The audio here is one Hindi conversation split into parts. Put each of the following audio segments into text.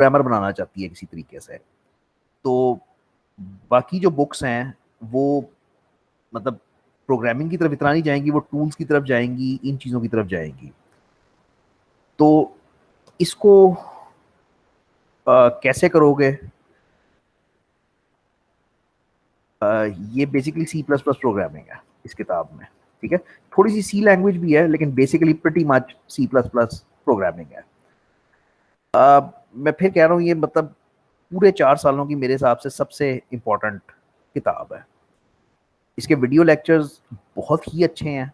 प्रोग्रामर बनाना चाहती है किसी तरीके से, तो बाकी जो बुक्स हैं वो मतलब प्रोग्रामिंग की तरफ इतना नहीं जाएंगी, वो टूल्स की तरफ जाएंगी, इन चीज़ों की तरफ जाएंगी। तो इसको कैसे करोगे? ये basically C plus plus programming है इस किताब में, ठीक है। थोड़ी सी सी लैंग्वेज भी है, लेकिन basically pretty much C plus plus programming है। मैं फिर कह रहा हूँ, ये मतलब पूरे 4 सालों की मेरे हिसाब से सबसे इम्पोर्टेंट किताब है। इसके वीडियो लेक्चर्स बहुत ही अच्छे हैं,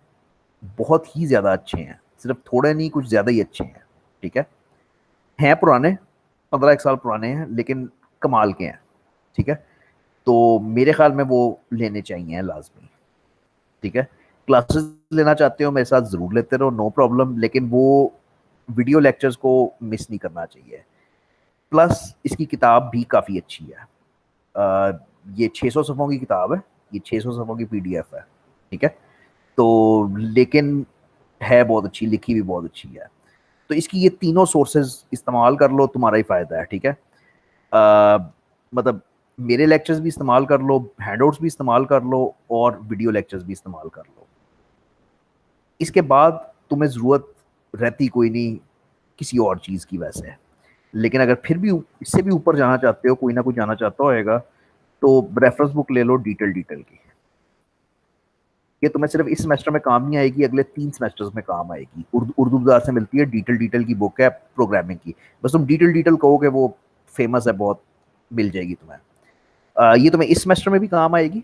बहुत ही ज़्यादा अच्छे हैं, सिर्फ थोड़े नहीं कुछ ज़्यादा ही अच्छे हैं, ठीक है। हैं पुराने, 15 एक साल पुराने हैं, लेकिन कमाल के हैं, ठीक है। तो मेरे ख्याल में वो लेने चाहिए लाजमी, ठीक है। क्लासेस लेना चाहते हो मेरे साथ ज़रूर लेते रहो, नो प्रॉब्लम, लेकिन वो वीडियो लेक्चर्स को मिस नहीं करना चाहिए। प्लस इसकी किताब भी काफ़ी अच्छी है। ये 600 सफ़ों की किताब है, ये 600 सफ़ों की पीडीएफ है, ठीक है। तो लेकिन है बहुत अच्छी, लिखी भी बहुत अच्छी है। तो इसकी ये तीनों सोर्सेज इस्तेमाल कर लो, तुम्हारा ही फ़ायदा है, ठीक है। मतलब मेरे लेक्चर्स भी इस्तेमाल कर लो, हैंडआउट्स भी इस्तेमाल कर लो, और वीडियो लेक्चर्स भी इस्तेमाल कर लो। इसके बाद तुम्हें ज़रूरत रहती कोई नहीं किसी और चीज़ की वैसे। लेकिन अगर फिर भी इससे भी ऊपर जाना चाहते हो, कोई ना कोई जाना चाहता होएगा, तो रेफरेंस बुक ले लो डिटेल डिटेल की। ये तुम्हें सिर्फ इस सेमेस्टर में काम नहीं आएगी, अगले 3 सेमेस्टर्स में काम आएगी। उर्दू बाजार से मिलती है, डिटेल डिटेल की बुक है प्रोग्रामिंग की। बस तुम डिटेल डिटेल कहोगे, वो फेमस है बहुत, मिल जाएगी तुम्हें। ये तुम्हें इस सेमेस्टर में भी काम आएगी,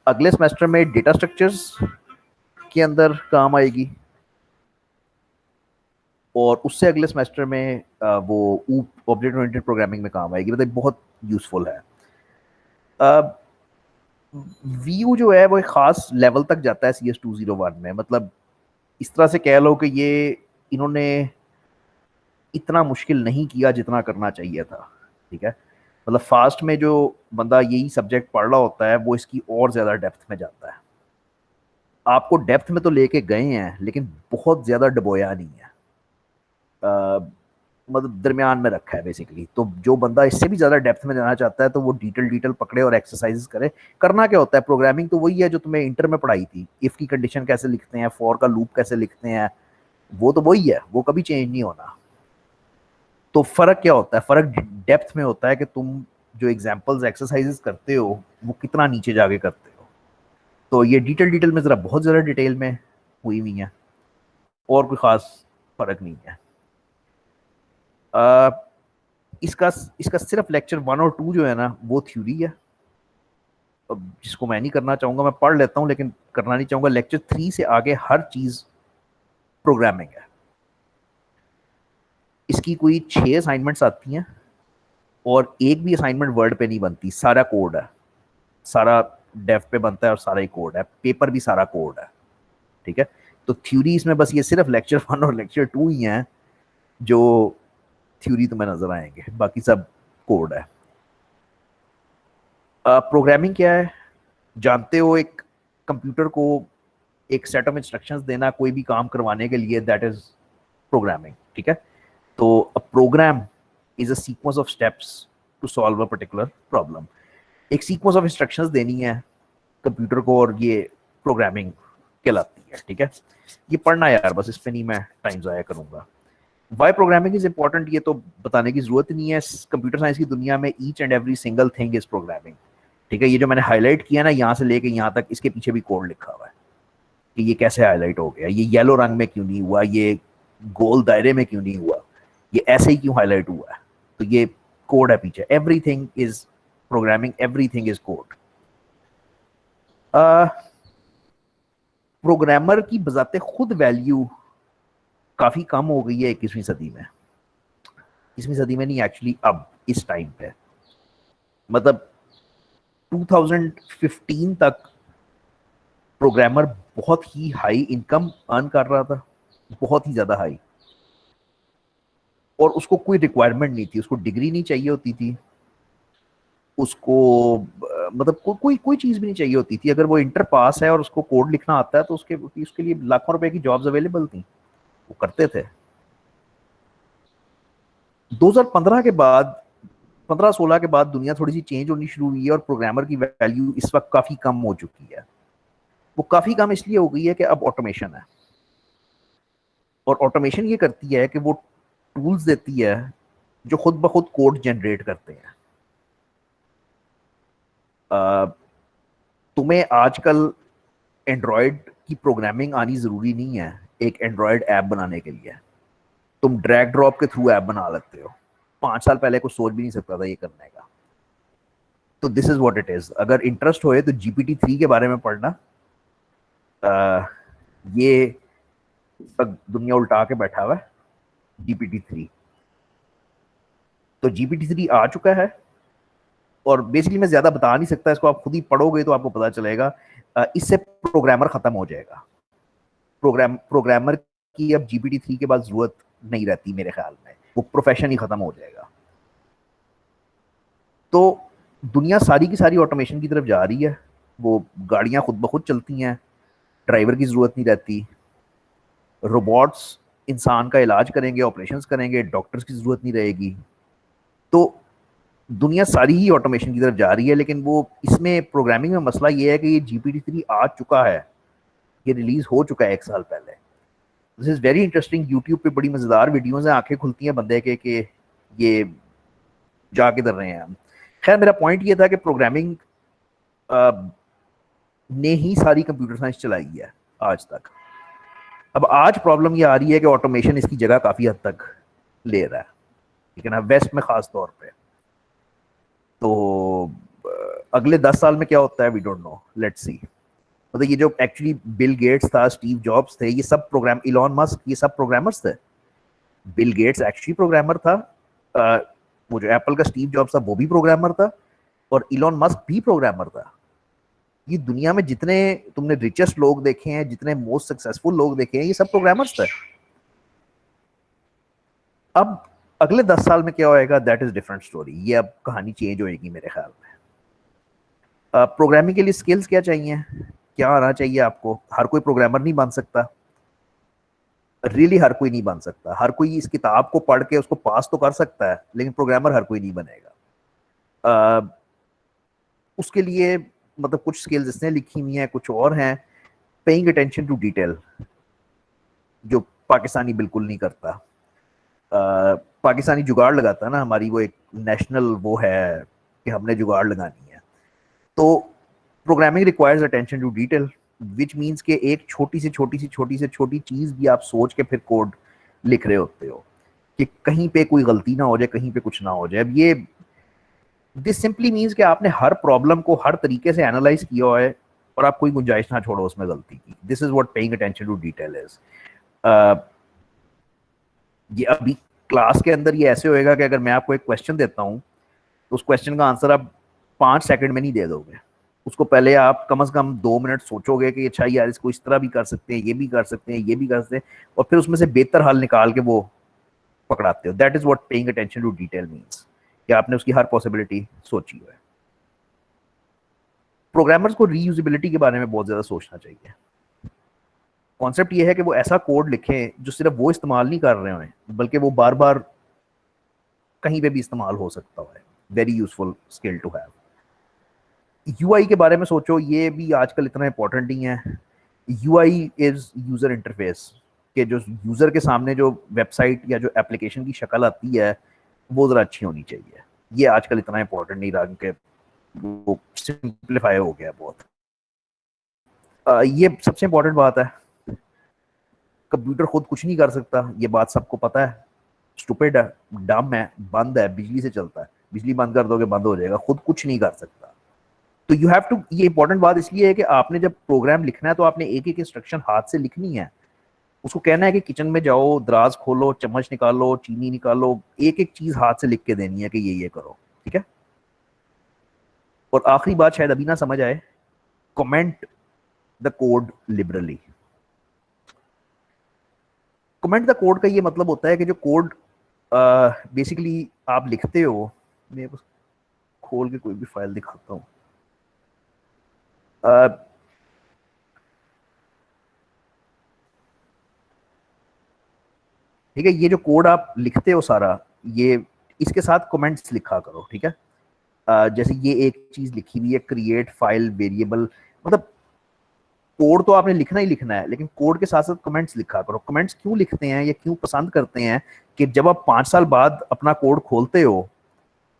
अगले सेमेस्टर में डेटा स्ट्रक्चर्स के अंदर काम आएगी, और उससे अगले सेमेस्टर में वो ऑब्जेक्ट ओरिएंटेड प्रोग्रामिंग में काम आएगी। मतलब बहुत यूजफुल है। व्यू जो है वो एक खास लेवल तक जाता है CS201 में। मतलब इस तरह से कह लो कि ये इन्होंने इतना मुश्किल नहीं किया जितना करना चाहिए था, ठीक है। मतलब फास्ट में जो बंदा यही सब्जेक्ट पढ़ रहा होता है, वो इसकी और ज़्यादा डेप्थ में जाता है। आपको डेप्थ में तो लेके गए हैं, लेकिन बहुत ज़्यादा डबोया नहीं है। मतलब दरमियान में रखा है बेसिकली। तो जो बंदा इससे भी ज़्यादा डेप्थ में जाना चाहता है, तो वो डिटेल डिटेल पकड़े और एक्सरसाइज करे। करना क्या होता है, प्रोग्रामिंग तो वही है जो तुम्हें इंटर में पढ़ाई थी। इफ़ की कंडीशन कैसे लिखते हैं, फॉर का लूप कैसे लिखते हैं, वो तो वही है, वो कभी चेंज नहीं होना। तो फ़र्क क्या होता है, फ़र्क डेप्थ में होता है कि तुम जो एग्जाम्पल्स एक्सरसाइजेस करते हो, वो कितना नीचे जाके करते हो। तो ये डिटेल डिटेल में ज़रा बहुत ज़्यादा डिटेल में हुई हुई है, और कोई ख़ास फ़र्क नहीं है। आ, इसका इसका सिर्फ लेक्चर 1 और 2 जो है ना, वो थ्योरी है। अब जिसको मैं नहीं करना चाहूँगा, मैं पढ़ लेता हूँ, लेकिन करना नहीं चाहूँगा। लेक्चर 3 से आगे हर चीज़ प्रोग्रामिंग है। इसकी कोई 6 असाइनमेंट्स आती हैं, और एक भी असाइनमेंट वर्ड पे नहीं बनती, सारा कोड है, सारा डेव पे बनता है, और सारा ही कोड है, पेपर भी सारा कोड है, ठीक है। तो थ्योरी इसमें बस ये सिर्फ लेक्चर 1 और लेक्चर 2 ही हैं जो थ्योरी तुम्हें नजर आएंगे, बाकी सब कोड है। प्रोग्रामिंग क्या है जानते हो? एक कंप्यूटर को एक सेट ऑफ इंस्ट्रक्शंस देना कोई भी काम करवाने के लिए, दैट इज प्रोग्रामिंग, ठीक है। तो a program is a sequence of steps to solve a particular problem. एक सीक्वेंस ऑफ इंस्ट्रक्शंस देनी है कंप्यूटर को, और ये प्रोग्रामिंग कहलाती है, ठीक है। ये पढ़ना यार, बस इस पे नहीं मैं टाइम ज़ाया करूंगा। वाई प्रोग्रामिंग इज इंपॉर्टेंट, ये तो बताने की जरूरत नहीं है। कंप्यूटर साइंस की दुनिया में each and every single thing is programming, ठीक है। ये जो मैंने हाईलाइट किया ना, यहाँ से लेके यहाँ तक, इसके पीछे भी कोड लिखा हुआ है कि ये कैसे हाईलाइट हो गया, ये येलो रंग में क्यों नहीं हुआ, ये गोल दायरे में क्यों नहीं हुआ, ये ऐसे ही क्यों हाईलाइट हुआ है। तो ये कोड है पीछे। Everything is programming, everything is code. Programmer की बजाते खुद वैल्यू काफी कम हो गई है 21वीं सदी में। 21वीं सदी में नहीं, एक्चुअली अब इस टाइम पे, मतलब 2015 तक प्रोग्रामर बहुत ही हाई इनकम अर्न कर रहा था, बहुत ही ज्यादा हाई। और उसको कोई रिक्वायरमेंट नहीं थी, उसको डिग्री नहीं चाहिए होती थी, उसको मतलब कोई कोई चीज भी नहीं चाहिए होती थी। अगर वो इंटर पास है और उसको कोड लिखना आता है, तो उसके लिए लाखों रुपए की जॉब्स अवेलेबल थी, वो करते थे। 2015 के बाद, 15-16 के बाद दुनिया थोड़ी सी चेंज होनी शुरू हुई है और प्रोग्रामर की वैल्यू इस वक्त काफ़ी कम हो चुकी है। वो काफ़ी कम इसलिए हो गई है कि अब ऑटोमेशन है, और ऑटोमेशन ये करती है कि वो टूल्स देती है जो खुद ब खुद कोड जनरेट करते हैं। तुम्हें आजकल एंड्रॉयड की प्रोग्रामिंग आनी ज़रूरी नहीं है एक एंड्रॉयड ऐप बनाने के लिए। तुम ड्रैग ड्रॉप के थ्रू ऐप बना लेते हो। 5 साल पहले कुछ सोच भी नहीं सकता था ये करने का। तो this is what it is. अगर इंटरेस्ट होए तो GPT-3 के बारे में पढ़ना। ये सब दुनिया उल्टा के बैठा हुआ है। GPT-3, तो GPT-3 आ चुका है, और बेसिकली मैं ज्यादा बता नहीं सकता इसको, आप खुद ही पढ़ोगे तो आपको पता चलेगा। इससे प्रोग्रामर खत्म हो जाएगा। प्रोग्रामर की अब GPT-3 के बाद जरूरत नहीं रहती मेरे ख्याल में, वो प्रोफेशन ही खत्म हो जाएगा। तो दुनिया सारी की सारी ऑटोमेशन की तरफ जा रही है। वो गाड़ियां खुद ब खुद चलती हैं, ड्राइवर की जरूरत नहीं रहती। रोबोट्स इंसान का इलाज करेंगे, ऑपरेशंस करेंगे, डॉक्टर्स की जरूरत नहीं रहेगी। तो दुनिया सारी ही ऑटोमेशन की तरफ जा रही है, लेकिन वो इसमें प्रोग्रामिंग में मसला ये है कि ये GPT-3 आ चुका है, ये रिलीज हो चुका है 1 साल पहले। This is very interesting. YouTube पे बड़ी मजेदार वीडियोस हैं, आंखें खुलती हैं बंदे के कि ये जा किधर रहे हैं हम। खैर, मेरा पॉइंट ये था कि प्रोग्रामिंग ने ही सारी कंप्यूटर साइंस चलाई है आज तक। अब आज प्रॉब्लम ये आ रही है कि ऑटोमेशन इसकी जगह काफी हद तक ले रहा है, ठीक है ना, वेस्ट में खास तौर पे। तो अगले 10 साल में क्या होता है we don't know, let's see. मतलब ये जो एक्चुअली बिल गेट्स था, स्टीव जॉब्स थे, ये सब प्रोग्राम, इलॉन मस्क, ये सब प्रोग्रामर्स थे। बिल गेट्स एक्चुअली प्रोग्रामर था, वो जो एप्पल का स्टीव जॉब्स था वो भी प्रोग्रामर था, और इलॉन मस्क भी प्रोग्रामर था। ये दुनिया में जितने तुमने रिचेस्ट लोग देखे हैं, जितने मोस्ट सक्सेसफुल लोग देखे हैं, ये सब प्रोग्रामर्स थे। अब अगले 10 साल में क्या होएगा, दैट इज डिफरेंट स्टोरी। ये अब कहानी चेंज होएगी मेरे ख्याल में। प्रोग्रामिंग के लिए स्किल्स क्या चाहिए, क्या आना चाहिए आपको? हर कोई प्रोग्रामर नहीं बन सकता, हर कोई नहीं बन सकता। हर कोई इस किताब को पढ़ के उसको पास तो कर सकता है, लेकिन प्रोग्रामर हर कोई नहीं बनेगा। उसके लिए मतलब कुछ स्किल्स इसने लिखी हुई हैं, कुछ और हैं। पेइंग अटेंशन टू डिटेल, जो पाकिस्तानी बिल्कुल नहीं करता। पाकिस्तानी जुगाड़ लगाता है ना, हमारी वो एक नेशनल वो है कि हमने जुगाड़ लगानी है। तो programming requires attention to detail, which means के एक छोटी से छोटी चीज भी आप सोच के फिर कोड लिख रहे होते हो कि कहीं पे कोई गलती ना हो जाए, कहीं पे कुछ ना हो जाए। अब ये दिस सिंपली मीन्स कि आपने हर प्रॉब्लम को हर तरीके से एनालाइज किया है और आप कोई गुंजाइश ना छोड़ो उसमें गलती की। This is what paying attention to detail is. ये अभी क्लास के अंदर ये ऐसे होएगा कि अगर मैं आपको एक क्वेश्चन देता हूँ तो उस क्वेश्चन का आंसर आप 5 सेकंड में नहीं दे दोगे। उसको पहले आप कम से कम 2 मिनट सोचोगे कि अच्छा यार इसको इस तरह भी कर सकते हैं, ये भी कर सकते हैं, ये भी कर सकते हैं, और फिर उसमें से बेहतर हल निकाल के वो पकड़ाते हो। That is what paying attention to detail means, कि आपने उसकी हर पॉसिबिलिटी सोची है। प्रोग्रामर्स को रीयूजेबिलिटी के बारे में बहुत ज्यादा सोचना चाहिए। कॉन्सेप्ट ये है कि वो ऐसा कोड लिखें जो सिर्फ वो इस्तेमाल नहीं कर रहे हैं, बल्कि वो बार बार कहीं पे भी इस्तेमाल हो सकता है। Very useful skill to have. UI के बारे में सोचो, ये भी आजकल इतना इंपॉर्टेंट नहीं है। यूआई इज यूजर इंटरफेस, के जो यूजर के सामने जो वेबसाइट या जो एप्लीकेशन की शक्ल आती है वो जरा अच्छी होनी चाहिए। ये आजकल इतना इंपॉर्टेंट नहीं रहा क्योंकि वो सिंप्लीफाई हो गया बहुत। ये सबसे इंपॉर्टेंट बात है। कंप्यूटर खुद कुछ नहीं कर सकता, ये बात सबको पता है। स्टूपिड है, डम है, बंद है, बिजली से चलता है। बिजली बंद कर दोगे बंद हो जाएगा, खुद कुछ नहीं कर सकता। तो यू हैव टू, ये इंपॉर्टेंट बात इसलिए है कि आपने जब प्रोग्राम लिखना है तो आपने एक एक इंस्ट्रक्शन हाथ से लिखनी है। उसको कहना है कि किचन में जाओ, दराज खोलो, चम्मच निकालो, चीनी निकालो, एक एक चीज हाथ से लिख के देनी है कि ये करो, ठीक है। और आखिरी बात शायद अभी ना समझ आए, comment the code liberally. Comment the code का ये मतलब होता है कि जो कोड बेसिकली आप लिखते हो, मैं खोल के कोई भी फाइल दिखाता हूँ। ठीक है, ये जो कोड आप लिखते हो सारा, ये इसके साथ कमेंट्स लिखा करो, ठीक है। जैसे ये एक चीज लिखी हुई है, क्रिएट फाइल वेरिएबल, मतलब कोड तो आपने लिखना ही लिखना है, लेकिन कोड के साथ साथ कमेंट्स लिखा करो। कमेंट्स क्यों लिखते हैं या क्यों पसंद करते हैं कि जब आप 5 साल बाद अपना कोड खोलते हो,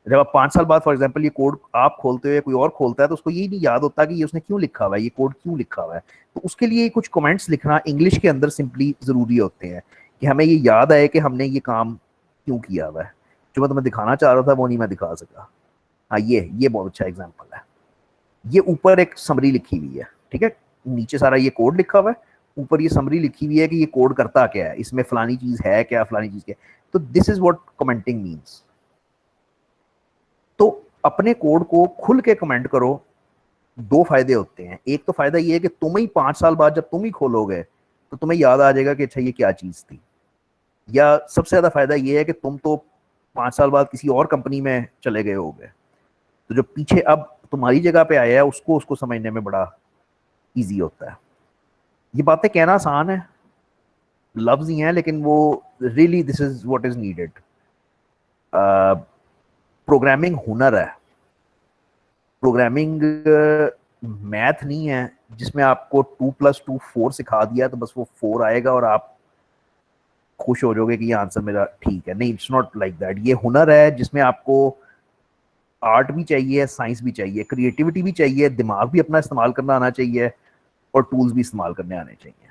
जब आप 5 साल बाद फॉर एग्जाम्पल ये कोड आप खोलते हो या कोई और खोलता है, तो उसको ये नहीं याद होता कि ये उसने क्यों लिखा हुआ है, ये कोड क्यों लिखा हुआ है। तो उसके लिए कुछ कमेंट्स लिखना इंग्लिश के अंदर सिंपली जरूरी होते हैं कि हमें ये याद आए कि हमने ये काम क्यों किया हुआ है। जो मैं तुम्हें दिखाना चाह रहा था वो नहीं मैं दिखा सका। हाँ, ये बहुत अच्छा एग्जाम्पल है। ये ऊपर एक समरी लिखी हुई है, ठीक है, नीचे सारा ये कोड लिखा हुआ है, ऊपर ये समरी लिखी हुई है कि ये कोड करता क्या है, इसमें फलानी चीज है क्या, फलानी चीज क्या है। तो this is what commenting means. तो अपने कोड को खुल के कमेंट करो। दो फायदे होते हैं। एक तो फायदा ये है कि तुम ही 5 साल बाद जब तुम ही खोलोगे तो तुम्हें याद आ जाएगा कि अच्छा ये क्या चीज थी। या सबसे ज्यादा फायदा ये है कि तुम तो 5 साल बाद किसी और कंपनी में चले गए होगे, तो जो पीछे अब तुम्हारी जगह पे आया है उसको उसको समझने में बड़ा इजी होता है। ये बातें कहना आसान है, लफ्ज ही हैं, लेकिन वो really this is what is needed. Programming हुनर है। प्रोग्रामिंग मैथ नहीं है जिसमें आपको 2+2 4 सिखा दिया तो बस वो 4 आएगा और आप खुश हो जाओगे कि ये आंसर मेरा ठीक है। नहीं, इट्स नॉट लाइक दैट। ये हुनर है जिसमें आपको आर्ट भी चाहिए, साइंस भी चाहिए, क्रिएटिविटी भी चाहिए, दिमाग भी अपना इस्तेमाल करना आना चाहिए और टूल्स भी इस्तेमाल करने आने चाहिए,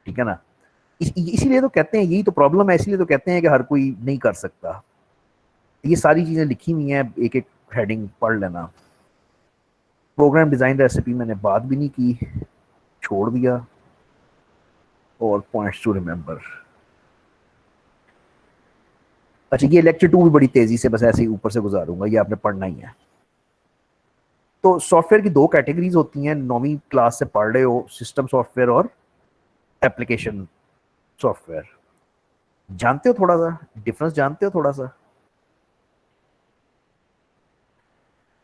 ठीक है ना। इसीलिए तो कहते हैं, यही तो प्रॉब्लम है, इसीलिए तो कहते हैं कि हर कोई नहीं कर सकता। ये सारी चीजें लिखी हुई हैं, एक एक हेडिंग पढ़ लेना। प्रोग्राम डिजाइन रेसिपी मैंने बात भी नहीं की, छोड़ दिया। और पॉइंट्स टू रिमेंबर। अच्छा, ये लेक्चर 2 भी बड़ी तेजी से बस ऐसे ही ऊपर से गुजारूंगा, ये आपने पढ़ना ही है। तो सॉफ्टवेयर की 2 कैटेगरीज होती हैं, 9वीं क्लास से पढ़ रहे हो, सिस्टम सॉफ्टवेयर और एप्लीकेशन सॉफ्टवेयर। जानते हो थोड़ा सा डिफरेंस, जानते हो थोड़ा सा?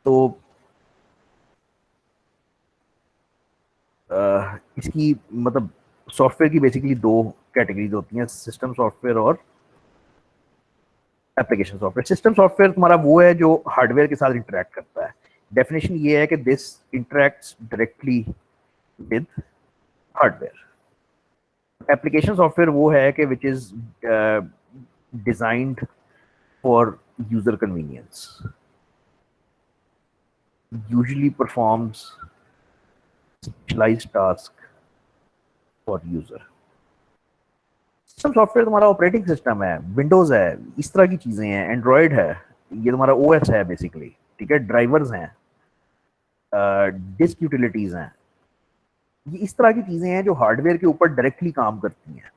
तो इसकी मतलब सॉफ्टवेयर की बेसिकली 2 कैटेगरीज होती हैं, सिस्टम सॉफ्टवेयर और एप्लीकेशन सॉफ्टवेयर। सिस्टम सॉफ्टवेयर तुम्हारा वो है जो हार्डवेयर के साथ इंटरेक्ट करता है। डेफिनेशन ये है कि this interacts directly with hardware. Application software वो है कि which is designed for user convenience, usually performs specialized task for user। System software तुम्हारा ऑपरेटिंग सिस्टम है, विंडोज है, इस तरह की चीजें हैं, एंड्रॉयड है, ये तुम्हारा ओएस है बेसिकली, ठीक है, ड्राइवर्स हैं, डिस्क यूटिलिटीज हैं। ये इस तरह की चीजें हैं जो हार्डवेयर के ऊपर डायरेक्टली काम करती हैं।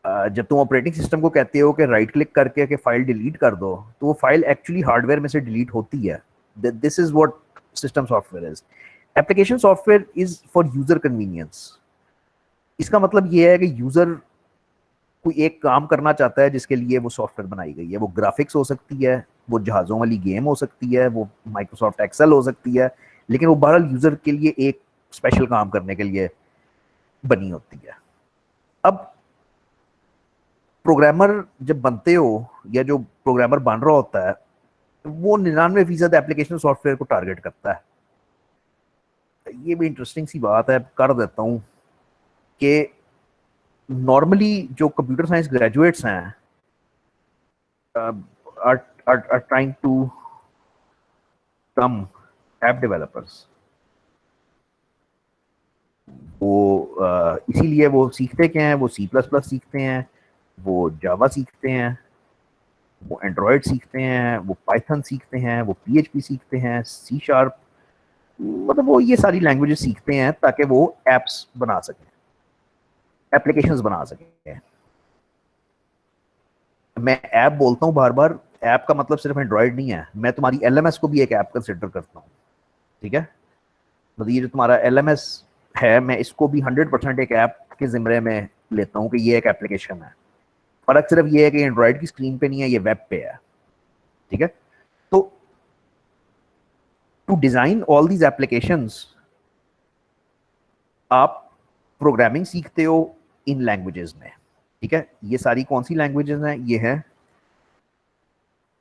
जब तुम ऑपरेटिंग सिस्टम को कहते हो कि राइट क्लिक करके कि फाइल डिलीट कर दो, तो वो फाइल एक्चुअली हार्डवेयर में से डिलीट होती है। This is what system software is. Application software is for user convenience. इसका मतलब ये है कि यूजर कोई एक काम करना चाहता है जिसके लिए वो सॉफ्टवेयर बनाई गई है। वो ग्राफिक्स हो सकती है, वो जहाज़ों वाली गेम हो सकती है, वो माइक्रोसॉफ्ट एक्सेल हो सकती है, लेकिन वो बहरहाल यूजर के लिए एक स्पेशल काम करने के लिए बनी होती है। अब प्रोग्रामर जब बनते हो या जो प्रोग्रामर बन रहा होता है वो 99% एप्लीकेशन सॉफ्टवेयर को टारगेट करता है। ये भी इंटरेस्टिंग सी बात है, कर देता हूँ कि नॉर्मली जो कंप्यूटर साइंस ग्रेजुएट्स हैं are trying to come app developers. वो इसीलिए वो सीखते क्या हैं, वो C++ सीखते हैं, वो जावा सीखते हैं, वो एंड्रॉयड सीखते हैं, वो पाइथन सीखते हैं, वो PHP सीखते हैं, C#। मतलब वो ये सारी लैंग्वेजेस सीखते हैं ताकि वो एप्स बना सकें, एप्लीकेशंस बना सकें। मैं ऐप बोलता हूँ बार बार, ऐप का मतलब सिर्फ एंड्रॉयड नहीं है, मैं तुम्हारी LMS को भी एक ऐप कंसिडर करता हूँ, ठीक है। मतलब ये जो तुम्हारा LMS है, मैं इसको भी 100% एक ऐप के जिम्मे में लेता हूँ कि ये एक एप्लीकेशन है। फर्क सिर्फ ये है कि एंड्रॉयड की स्क्रीन पे नहीं है, ये वेब पे है, ठीक है। तो to design all these applications आप प्रोग्रामिंग सीखते हो इन लैंग्वेजेस में। ठीक है, ये सारी कौन सी लैंग्वेजेस हैं? ये हैं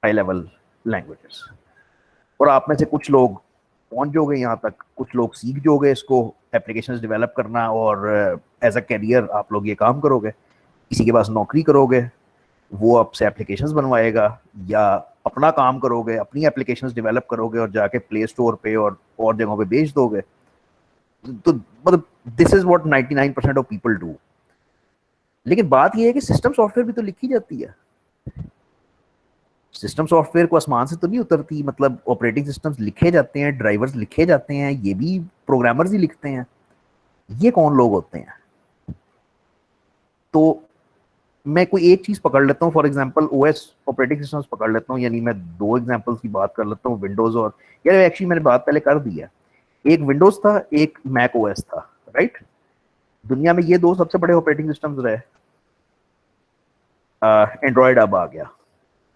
हाई लेवल लैंग्वेजेस। और आप में से कुछ लोग पहुंच जाओगे यहाँ तक, कुछ लोग सीख जाओगे इसको, एप्लीकेशंस डेवलप करना, और एज अ करियर आप लोग ये काम करोगे, किसी के पास नौकरी करोगे, वो आपसे एप्लीकेशंस बनवाएगा, या अपना काम करोगे, अपनी एप्लीकेशंस डेवलप करोगे और जाके प्ले स्टोर पे और जगहों पे बेच दोगे। तो मतलब this is what 99% of people do. लेकिन बात यह है कि सिस्टम सॉफ्टवेयर भी तो लिखी जाती है। सिस्टम सॉफ्टवेयर को आसमान से तो नहीं उतरती, मतलब ऑपरेटिंग सिस्टम्स लिखे जाते हैं, ड्राइवर्स लिखे जाते हैं, ये भी प्रोग्रामर्स ही लिखते हैं। ये कौन लोग होते हैं? तो मैं कोई एक चीज पकड़ लेता हूँ, for example OS operating systems पकड़ लेता हूँ, यानी मैं दो एग्जांपल्स की बात कर लेता हूँ, विंडोज और, यार एक्चुअली मैंने बात पहले कर दी है। एक विंडोज था, एक मैक ओएस था, राइट? दुनिया में ये दो सबसे बड़े ऑपरेटिंग सिस्टम्स रहे। एंड्रॉयड अब आ गया।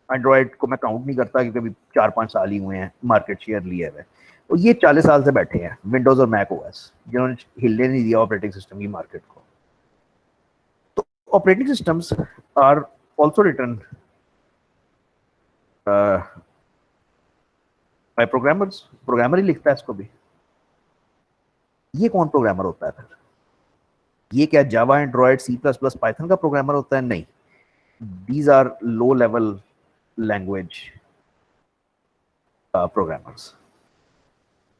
एंड्रॉयड को मैं काउंट नहीं करता क्योंकि अभी 4-5 साल ही हुए हैं मार्केट शेयर लिए हुए। तो ये 40 साल से बैठे हैं विंडोज और मैक ओएस, जिन्होंने हिलने नहीं दिया ऑपरेटिंग सिस्टम की मार्केट को। तो operating systems are also written by programmers. Programmer ही लिखता है इसको भी। ये कौन प्रोग्रामर होता है फिर? ये क्या Java, Android, C plus plus, Python का प्रोग्रामर होता है? नहीं, these are low level language programmers.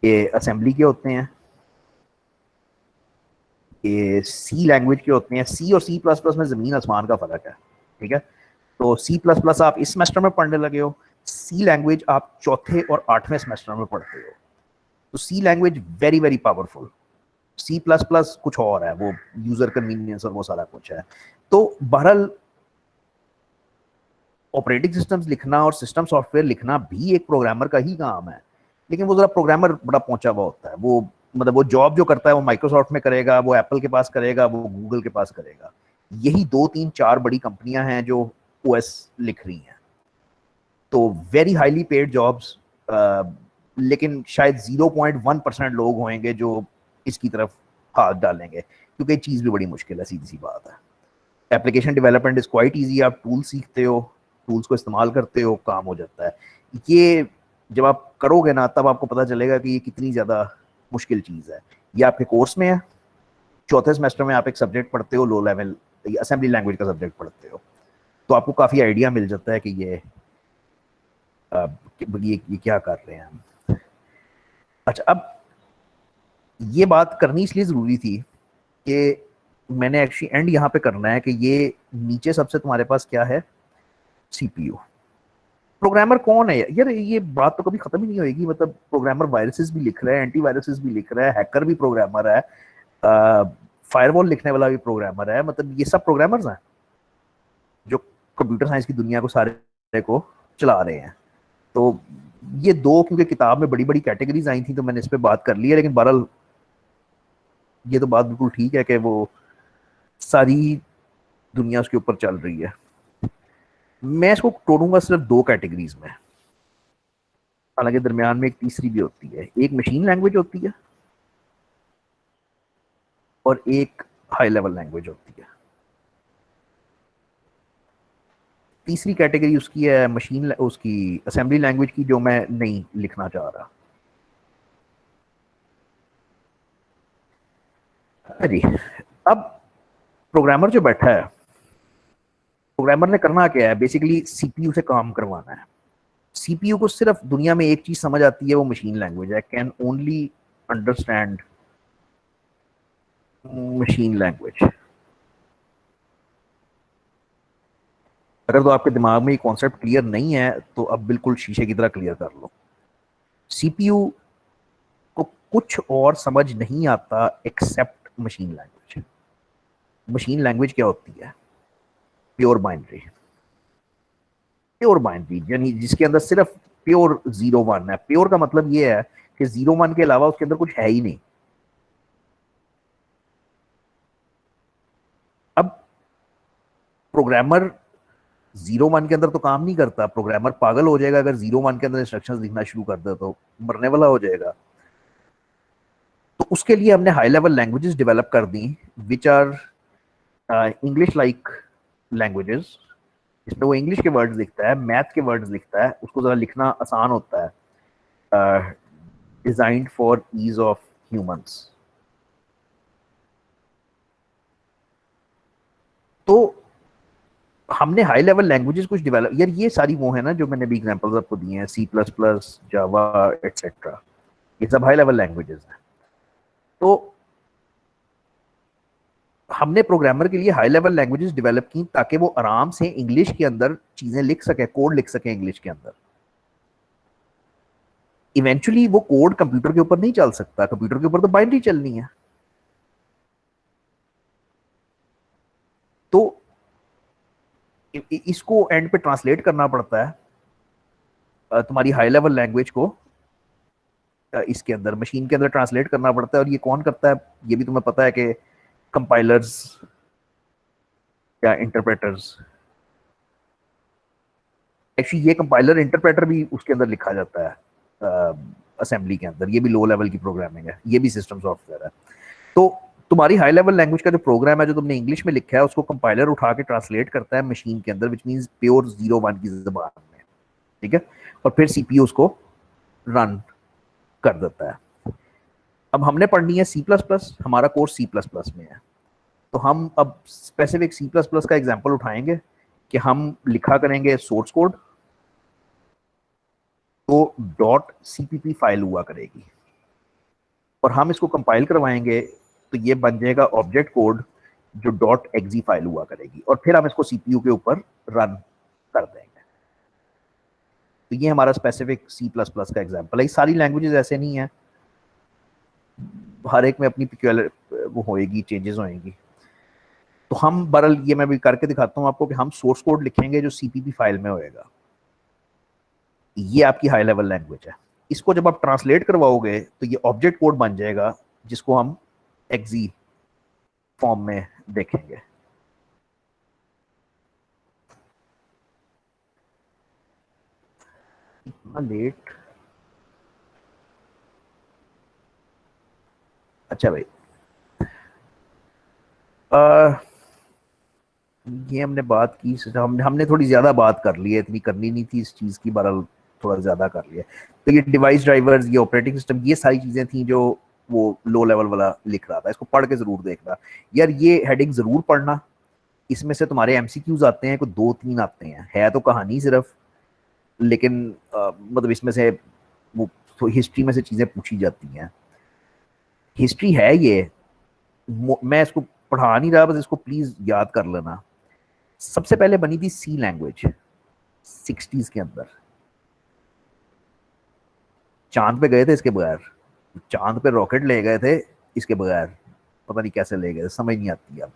ये असेंबली के होते हैं, ये सी लैंग्वेज के होते हैं। सी और सी प्लस प्लस में जमीन आसमान का फर्क है, ठीक है? तो सी प्लस प्लस आप इस सेमेस्टर में पढ़ने लगे हो, सी लैंग्वेज आप चौथे और 8वें सेमेस्टर में पढ़ते हो। तो C language very very powerful. C plus plus कुछ और है, वो यूजर कन्वीनियंस और वो सारा कुछ है। तो बहरहाल ऑपरेटिंग सिस्टम्स लिखना और सिस्टम सॉफ्टवेयर लिखना भी एक प्रोग्रामर का ही काम है। लेकिन वो जरा प्रोग्रामर बड़ा पहुंचा हुआ होता है। वो मतलब वो जॉब जो करता है वो माइक्रोसॉफ्ट में करेगा, वो एप्पल के पास करेगा, वो गूगल के पास करेगा। यही 2-3-4 बड़ी कंपनियां हैं जो ओएस लिख रही हैं। तो वेरी हाईली पेड जॉब्स, लेकिन शायद 0.1% लोग होंगे जो इसकी तरफ हाथ डालेंगे, क्योंकि चीज़ भी बड़ी मुश्किल है, सीधी सी बात है। Application development is quite easy. आप टूल सीखते हो, टूल्स को इस्तेमाल करते हो, काम हो जाता है। ये जब आप करोगे ना, तब आपको पता चलेगा कि ये कितनी ज़्यादा मुश्किल चीज़ है। ये आपके कोर्स में है, चौथे सेमेस्टर में आप एक सब्जेक्ट पढ़ते हो, लो लेवल असेंबली लैंग्वेज का सब्जेक्ट पढ़ते हो। तो आपको काफ़ी आइडिया मिल जाता है कि ये क्या कर रहे हैं हम। अच्छा, अब ये बात करनी इसलिए ज़रूरी थी कि मैंने एक्चुअली एंड यहाँ पे करना है कि ये नीचे सबसे तुम्हारे पास क्या है? सीपीयू। प्रोग्रामर कौन है यार? ये बात तो कभी खत्म ही नहीं होगी। मतलब प्रोग्रामर वायरसेस भी लिख रहा है, एंटी वायरसेस भी लिख रहा है, हैकर भी प्रोग्रामर है, फायरवॉल लिखने वाला भी प्रोग्रामर है। मतलब ये सब प्रोग्रामर्स हैं जो कंप्यूटर साइंस की दुनिया को सारे को चला रहे हैं। तो ये दो, क्योंकि किताब में बड़ी बड़ी कैटेगरीज आई थी तो मैंने इस पर बात कर ली है। लेकिन बहरहाल ये तो बात बिल्कुल ठीक है कि वो सारी दुनिया उसके ऊपर चल रही है। मैं इसको तोड़ूंगा सिर्फ दो कैटेगरीज में, हालांकि दरमियान में एक तीसरी भी होती है। एक मशीन लैंग्वेज होती है और एक हाई लेवल लैंग्वेज होती है। तीसरी कैटेगरी उसकी है मशीन, उसकी असेंबली लैंग्वेज की, जो मैं नहीं लिखना चाह रहा। जी, अब प्रोग्रामर जो बैठा है, प्रोग्रामर ने करना क्या है? बेसिकली सीपीयू से काम करवाना है। सीपीयू को सिर्फ दुनिया में एक चीज समझ आती है, वो मशीन लैंग्वेज है। Can only understand machine language. अगर तो आपके दिमाग में ये कॉन्सेप्ट क्लियर नहीं है तो अब बिल्कुल शीशे की तरह क्लियर कर लो। सीपीयू को कुछ और समझ नहीं आता except machine language. Machine language क्या होती है? Pure binary. प्योर बाइनरी यानी जिसके अंदर सिर्फ प्योर 0-1 है। प्योर का मतलब ये है कि 0-1 के अलावा उसके अंदर कुछ है ही नहीं। अब प्रोग्रामर 0-1 के अंदर तो काम नहीं करता। प्रोग्रामर पागल हो जाएगा अगर 0-1 के अंदर इंस्ट्रक्शंस लिखना शुरू कर दे, तो मरने वाला हो जाएगा। तो उसके लिए हमने हाई लेवल लैंग्वेजेस डेवलप कर दी, which are English like languages, इसमें वो इंग्लिश के वर्ड्स लिखता है, मैथ के वर्ड्स लिखता है, उसको ज़रा लिखना आसान होता है, designed for ease of humans. तो हमने हाई लेवल लैंग्वेजेस कुछ डेवलप, यार ये सारी वो है ना जो मैंने भी एग्जांपल्स आपको दिए हैं, सी प्लस प्लस, जावा, एटसेट्रा, ये सब हाई लेवल लैंग्वेजेस हैं। तो हमने प्रोग्रामर के लिए हाई लेवल लैंग्वेजेस डेवलप की ताकि वो आराम से इंग्लिश के अंदर चीजें लिख सके, कोड लिख सके इंग्लिश के अंदर। इवेंचुअली वो कोड कंप्यूटर के ऊपर नहीं चल सकता, कंप्यूटर के ऊपर तो बाइनरी चलनी है। तो इसको एंड पे ट्रांसलेट करना पड़ता है, तुम्हारी हाई लेवल लैंग्वेज को इसके अंदर मशीन के अंदर ट्रांसलेट करना पड़ता है। और ये कौन करता है, ये भी तुम्हें पता है कि कंपाइलर्स या इंटरप्रेटर्स। एक्चुअली ये कंपाइलर इंटरप्रेटर भी उसके अंदर लिखा जाता है असेंबली के अंदर, ये भी लो लेवल की प्रोग्रामिंग है, ये भी सिस्टम सॉफ्टवेयर है। तो तुम्हारी हाई लेवल लैंग्वेज का जो प्रोग्राम है जो तुमने इंग्लिश में लिखा है, उसको कंपाइलर उठा के ट्रांसलेट करता है मशीन के अंदर, विच मींस प्योर 0-1 की जबान में, ठीक है। और फिर सीपीयू उसको रन कर देता है। अब हमने पढ़नी है सी प्लस प्लस, हमारा कोर्स सी प्लस प्लस में है। तो हम अब स्पेसिफिक सी प्लस प्लस का एग्जाम्पल उठाएंगे कि हम लिखा करेंगे सोर्स कोड, तो डॉट सीपीपी फाइल हुआ करेगी, और हम इसको कंपाइल करवाएंगे तो ये बन जाएगा ऑब्जेक्ट कोड जो डॉट एक्जी फाइल हुआ करेगी, और फिर हम इसको सीपीयू के ऊपर रन कर देंगे। तो ये हमारा स्पेसिफिक सी प्लस प्लस का एग्जाम्पल है। सारी लैंग्वेजेस ऐसे नहीं है, हर एक में अपनी पिक्यूलर वो होएगी, चेंजेस होएंगी। तो हम बरल ये मैं भी करके दिखाता हूँ आपको कि हम सोर्स कोड लिखेंगे जो सीपीपी फाइल में होएगा। ये आपकी हाई लेवल लैंग्वेज है। इसको जब आप ट्रांसलेट करवाओगे तो ये ऑब्जेक्ट कोड बन जाएगा जिसको हम एक्जी फॉर्म में देखेंगे। इतना लेट, अच्छा भाई, ये हमने बात की, हमने थोड़ी ज्यादा बात कर ली है, इतनी करनी नहीं थी इस चीज की, बहरहाल थोड़ा ज्यादा कर लिया। तो ये डिवाइस ड्राइवर्स, ये ऑपरेटिंग सिस्टम, ये सारी चीजें थी जो वो लो लेवल वाला लिख रहा था। इसको पढ़ के जरूर देखना यार, ये हेडिंग जरूर पढ़ना। इसमें से तुम्हारे एमसीक्यूज आते हैं, कोई 2-3 आते हैं, है तो कहानी सिर्फ, लेकिन मतलब इसमें से वो तो हिस्ट्री में से चीजें पूछी जाती हैं। हिस्ट्री है ये, मैं इसको पढ़ा नहीं रहा, बस इसको प्लीज याद कर लेना। सबसे पहले बनी थी सी लैंग्वेज 60s के अंदर। चांद पे गए थे इसके बगैर, चांद पे रॉकेट ले गए थे इसके बगैर, पता नहीं कैसे ले गए, समझ नहीं आती अब।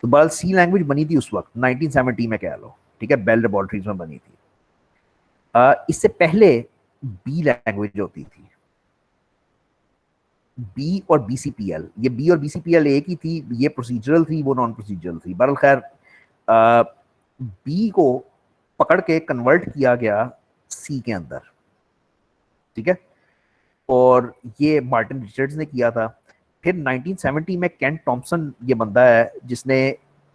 तो बहरहाल सी लैंग्वेज बनी थी उस वक्त 1970 में कह लो, ठीक है, बेल लेबोरेटरीज में बनी थी। इससे पहले बी लैंग्वेज होती थी, बी और बीसीपीएल। ये बी और बीसीपीएल एक ही थी, ये प्रोसीजरल थी, वो नॉन प्रोसीजरल थी। बहरहाल खैर बी को पकड़ के कन्वर्ट किया गया सी के अंदर, ठीक है, और ये मार्टिन रिचर्ड्स ने किया था। फिर 1970 में केंट थॉमसन ये बंदा है जिसने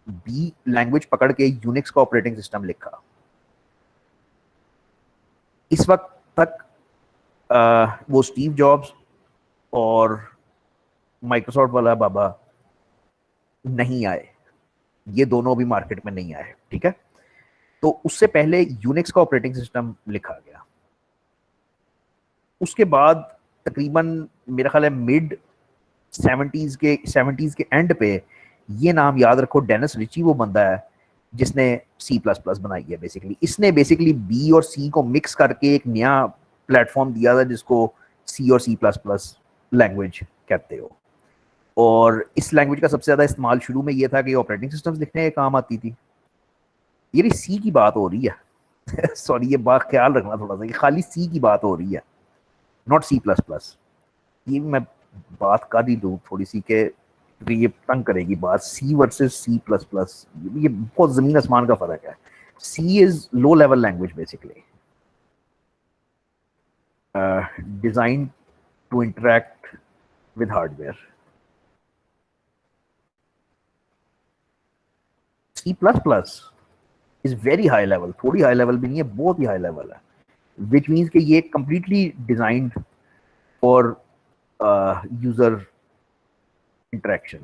बी लैंग्वेज पकड़ के यूनिक्स का ऑपरेटिंग सिस्टम लिखा। इस वक्त तक वो स्टीव जॉब्स और माइक्रोसॉफ्ट वाला बाबा नहीं आए, ये दोनों भी मार्केट में नहीं आए, ठीक है। तो उससे पहले यूनिक्स का ऑपरेटिंग सिस्टम लिखा गया। उसके बाद तकरीबन मेरा ख्याल है मिड 70s के एंड पे, ये नाम याद रखो, डेनिस रिची वो बंदा है जिसने सी प्लस प्लस बनाई है। बेसिकली इसने बेसिकली बी और सी को मिक्स करके एक नया प्लेटफॉर्म दिया था जिसको सी और सी प्लस प्लस लैंग्वेज कहते हो। और इस लैंग्वेज का सबसे ज्यादा इस्तेमाल शुरू में ये था कि ऑपरेटिंग सिस्टम्स लिखने के काम आती थी। ये सी की बात हो रही है सॉरी, ये बात ख्याल रखना थोड़ा सा, ये खाली सी की बात हो रही है, नॉट सी प्लस प्लस। ये मैं बात कर ही दूँ थोड़ी सी के, ये तंग करेगी बात, C versus C plus plus, ये बहुत जमीन आसमान का फर्क है। C is low level language basically, design to interact with hardware. C plus plus is very high level, थोड़ी हाई लेवल भी नहीं है, बहुत ही हाई लेवल है, विच मीन्स कि ये completely designed for user interaction,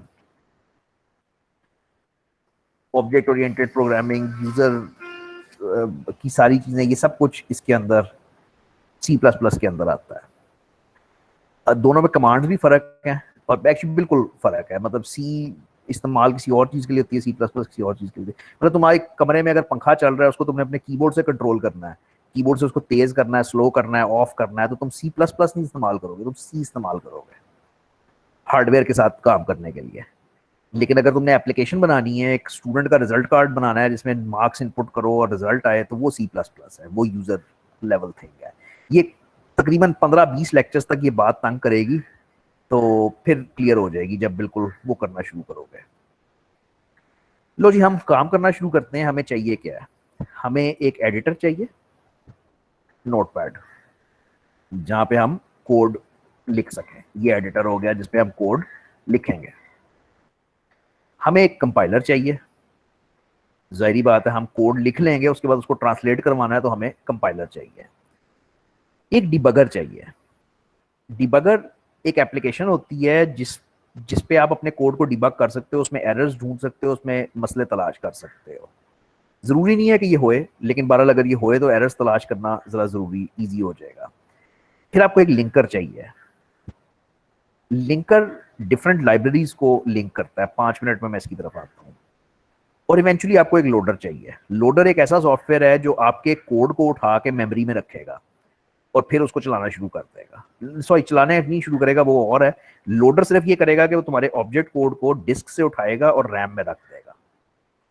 object oriented programming, user की सारी चीजें, ये सब कुछ इसके अंदर सी प्लस प्लस के अंदर आता है। दोनों में कमांड भी फर्क है और एक्चुअली बिल्कुल फर्क है, मतलब सी इस्तेमाल किसी और चीज के लिए होती है, सी प्लस प्लस किसी और चीज के लिए। मतलब तुम्हारे कमरे में अगर पंखा चल रहा है, उसको तुमने अपने कीबोर्ड से कंट्रोल करना है, कीबोर्ड से उसको तेज करना है, स्लो करना है, ऑफ करना है, तो तुम सी प्लस प्लस नहीं इस्तेमाल करोगे, तुम सी इस्तेमाल करोगे हार्डवेयर के साथ काम करने के लिए। लेकिन अगर तुमने एप्लीकेशन बनानी है, एक स्टूडेंट का रिजल्ट कार्ड बनाना है जिसमें मार्क्स इनपुट करो और रिजल्ट आए, तो वो सी प्लस प्लस है, वो यूजर लेवल थिंग है। ये तकरीबन 15-20 लेक्चर्स तक ये बात तंग करेगी, तो फिर क्लियर हो जाएगी जब बिल्कुल वो करना शुरू करोगे। लो जी, हम काम करना शुरू करते हैं। हमें चाहिए क्या है? हमें एक एडिटर चाहिए, नोटपैड, जहां पे हम कोड लिख सकें। ये एडिटर हो गया जिसपे हम कोड लिखेंगे। हमें एक कंपाइलर चाहिए, जाहिर बात है हम कोड लिख लेंगे, उसके बाद उसको ट्रांसलेट करवाना है तो हमें कंपाइलर चाहिए। एक डिबगर चाहिए। डिबगर एक एप्लीकेशन होती है जिस पे आप अपने कोड को डिबग कर सकते हो, उसमें एरर्स ढूंढ सकते हो, उसमें मसले तलाश कर सकते हो। जरूरी नहीं है कि ये होए, लेकिन बहरहाल अगर ये होए तो एरर्स तलाश करना जरा जरूरी इजी हो जाएगा। फिर आपको एक लिंकर चाहिए। लिंकर डिफरेंट लाइब्रेरीज को लिंक करता है। 5 मिनट में मैं इसकी तरफ आता हूँ। और इवेंचुअली आपको एक लोडर चाहिए। लोडर एक ऐसा सॉफ्टवेयर है जो आपके कोड को उठा के मेमोरी में रखेगा और फिर उसको चलाना शुरू कर देगा। सॉरी, चलाने नहीं शुरू करेगा, वो और है। लोडर सिर्फ ये करेगा कि वो तुम्हारे ऑब्जेक्ट कोड को डिस्क से उठाएगा और रैम में रख देगा।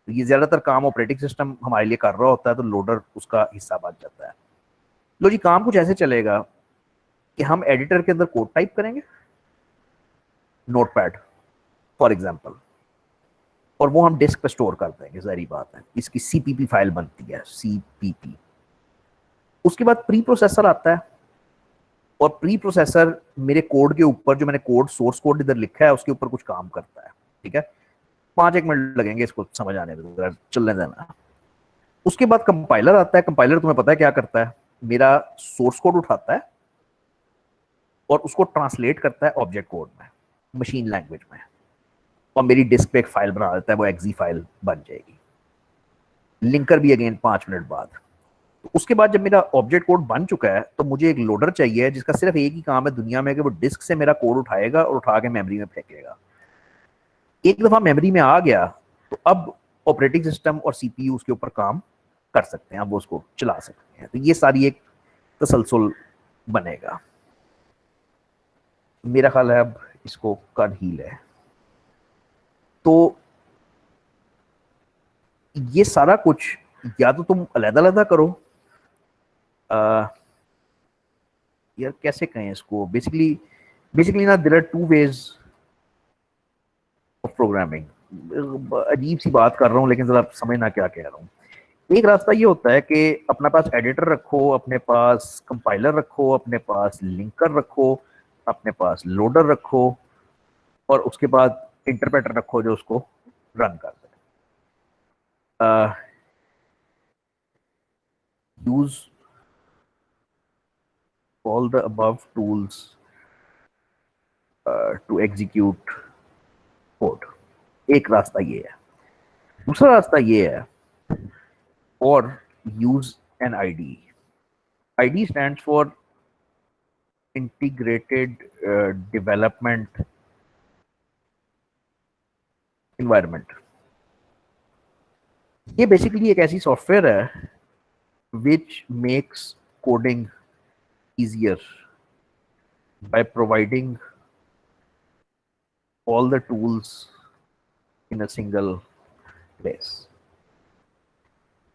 तो ये ज्यादातर काम ऑपरेटिंग सिस्टम हमारे लिए कर रहा होता है, तो लोडर उसका हिस्सा बन जाता है। लो जी, काम कुछ ऐसे चलेगा कि हम एडिटर के अंदर कोड टाइप करेंगे, नोटपैड फॉर एग्जाम्पल, और वो हम डिस्क पे स्टोर कर देंगे। जारी बात है, इसकी सीपीपी फाइल बनती है, सीपीपी। उसके बाद प्री प्रोसेसर आता है, और प्री प्रोसेसर मेरे कोड के ऊपर, जो मैंने कोड सोर्स कोड इधर लिखा है उसके ऊपर कुछ काम करता है। ठीक है, 5-1 मिनट लगेंगे इसको समझ आने में, चलने देना। उसके बाद कंपाइलर आता है। कंपाइलर तुम्हें पता है क्या करता है? मेरा सोर्स कोड उठाता है और उसको ट्रांसलेट करता है ऑब्जेक्ट कोड में, मशीन लैंग्वेज में, और मेरी डिस्क पे एक फाइल बना देता है, वो एक्जी फाइल बन जाएगी। लिंकर भी अगेन 5 मिनट बाद। तो उसके बाद जब मेरा ऑब्जेक्ट कोड बन चुका है, तो मुझे एक लोडर चाहिए जिसका सिर्फ एक ही काम है दुनिया में कि वो डिस्क से मेरा कोड उठाएगा और उठा के मेमोरी में फेंकेगा। एक दफा मेमोरी में आ गया तो अब ऑपरेटिंग सिस्टम और सीपीयू उसके ऊपर काम कर सकते हैं, अब वो उसको चला सकते हैं। तो ये सारी एक तसलसल बनेगा। मेरा ख्याल है अब इसको कर ही ले। तो ये सारा कुछ या तो तुम अलग-अलग करो, यार कैसे कहें इसको, बेसिकली ना, there are two ways of programming. अजीब सी बात कर रहा हूँ, लेकिन जरा समझना क्या कह रहा हूँ। एक रास्ता ये होता है कि अपने पास एडिटर रखो, अपने पास कंपाइलर रखो, अपने पास लिंकर रखो, अपने पास लोडर रखो, और उसके बाद इंटरप्रेटर रखो जो उसको रन कर दे। Use all the above tools to execute code. एक रास्ता ये है। दूसरा रास्ता ये है, और use an IDE. IDE stands for integrated development environment. ये बेसिकली एक ऐसी सॉफ्टवेयर है which makes coding easier by providing all the tools in a single place.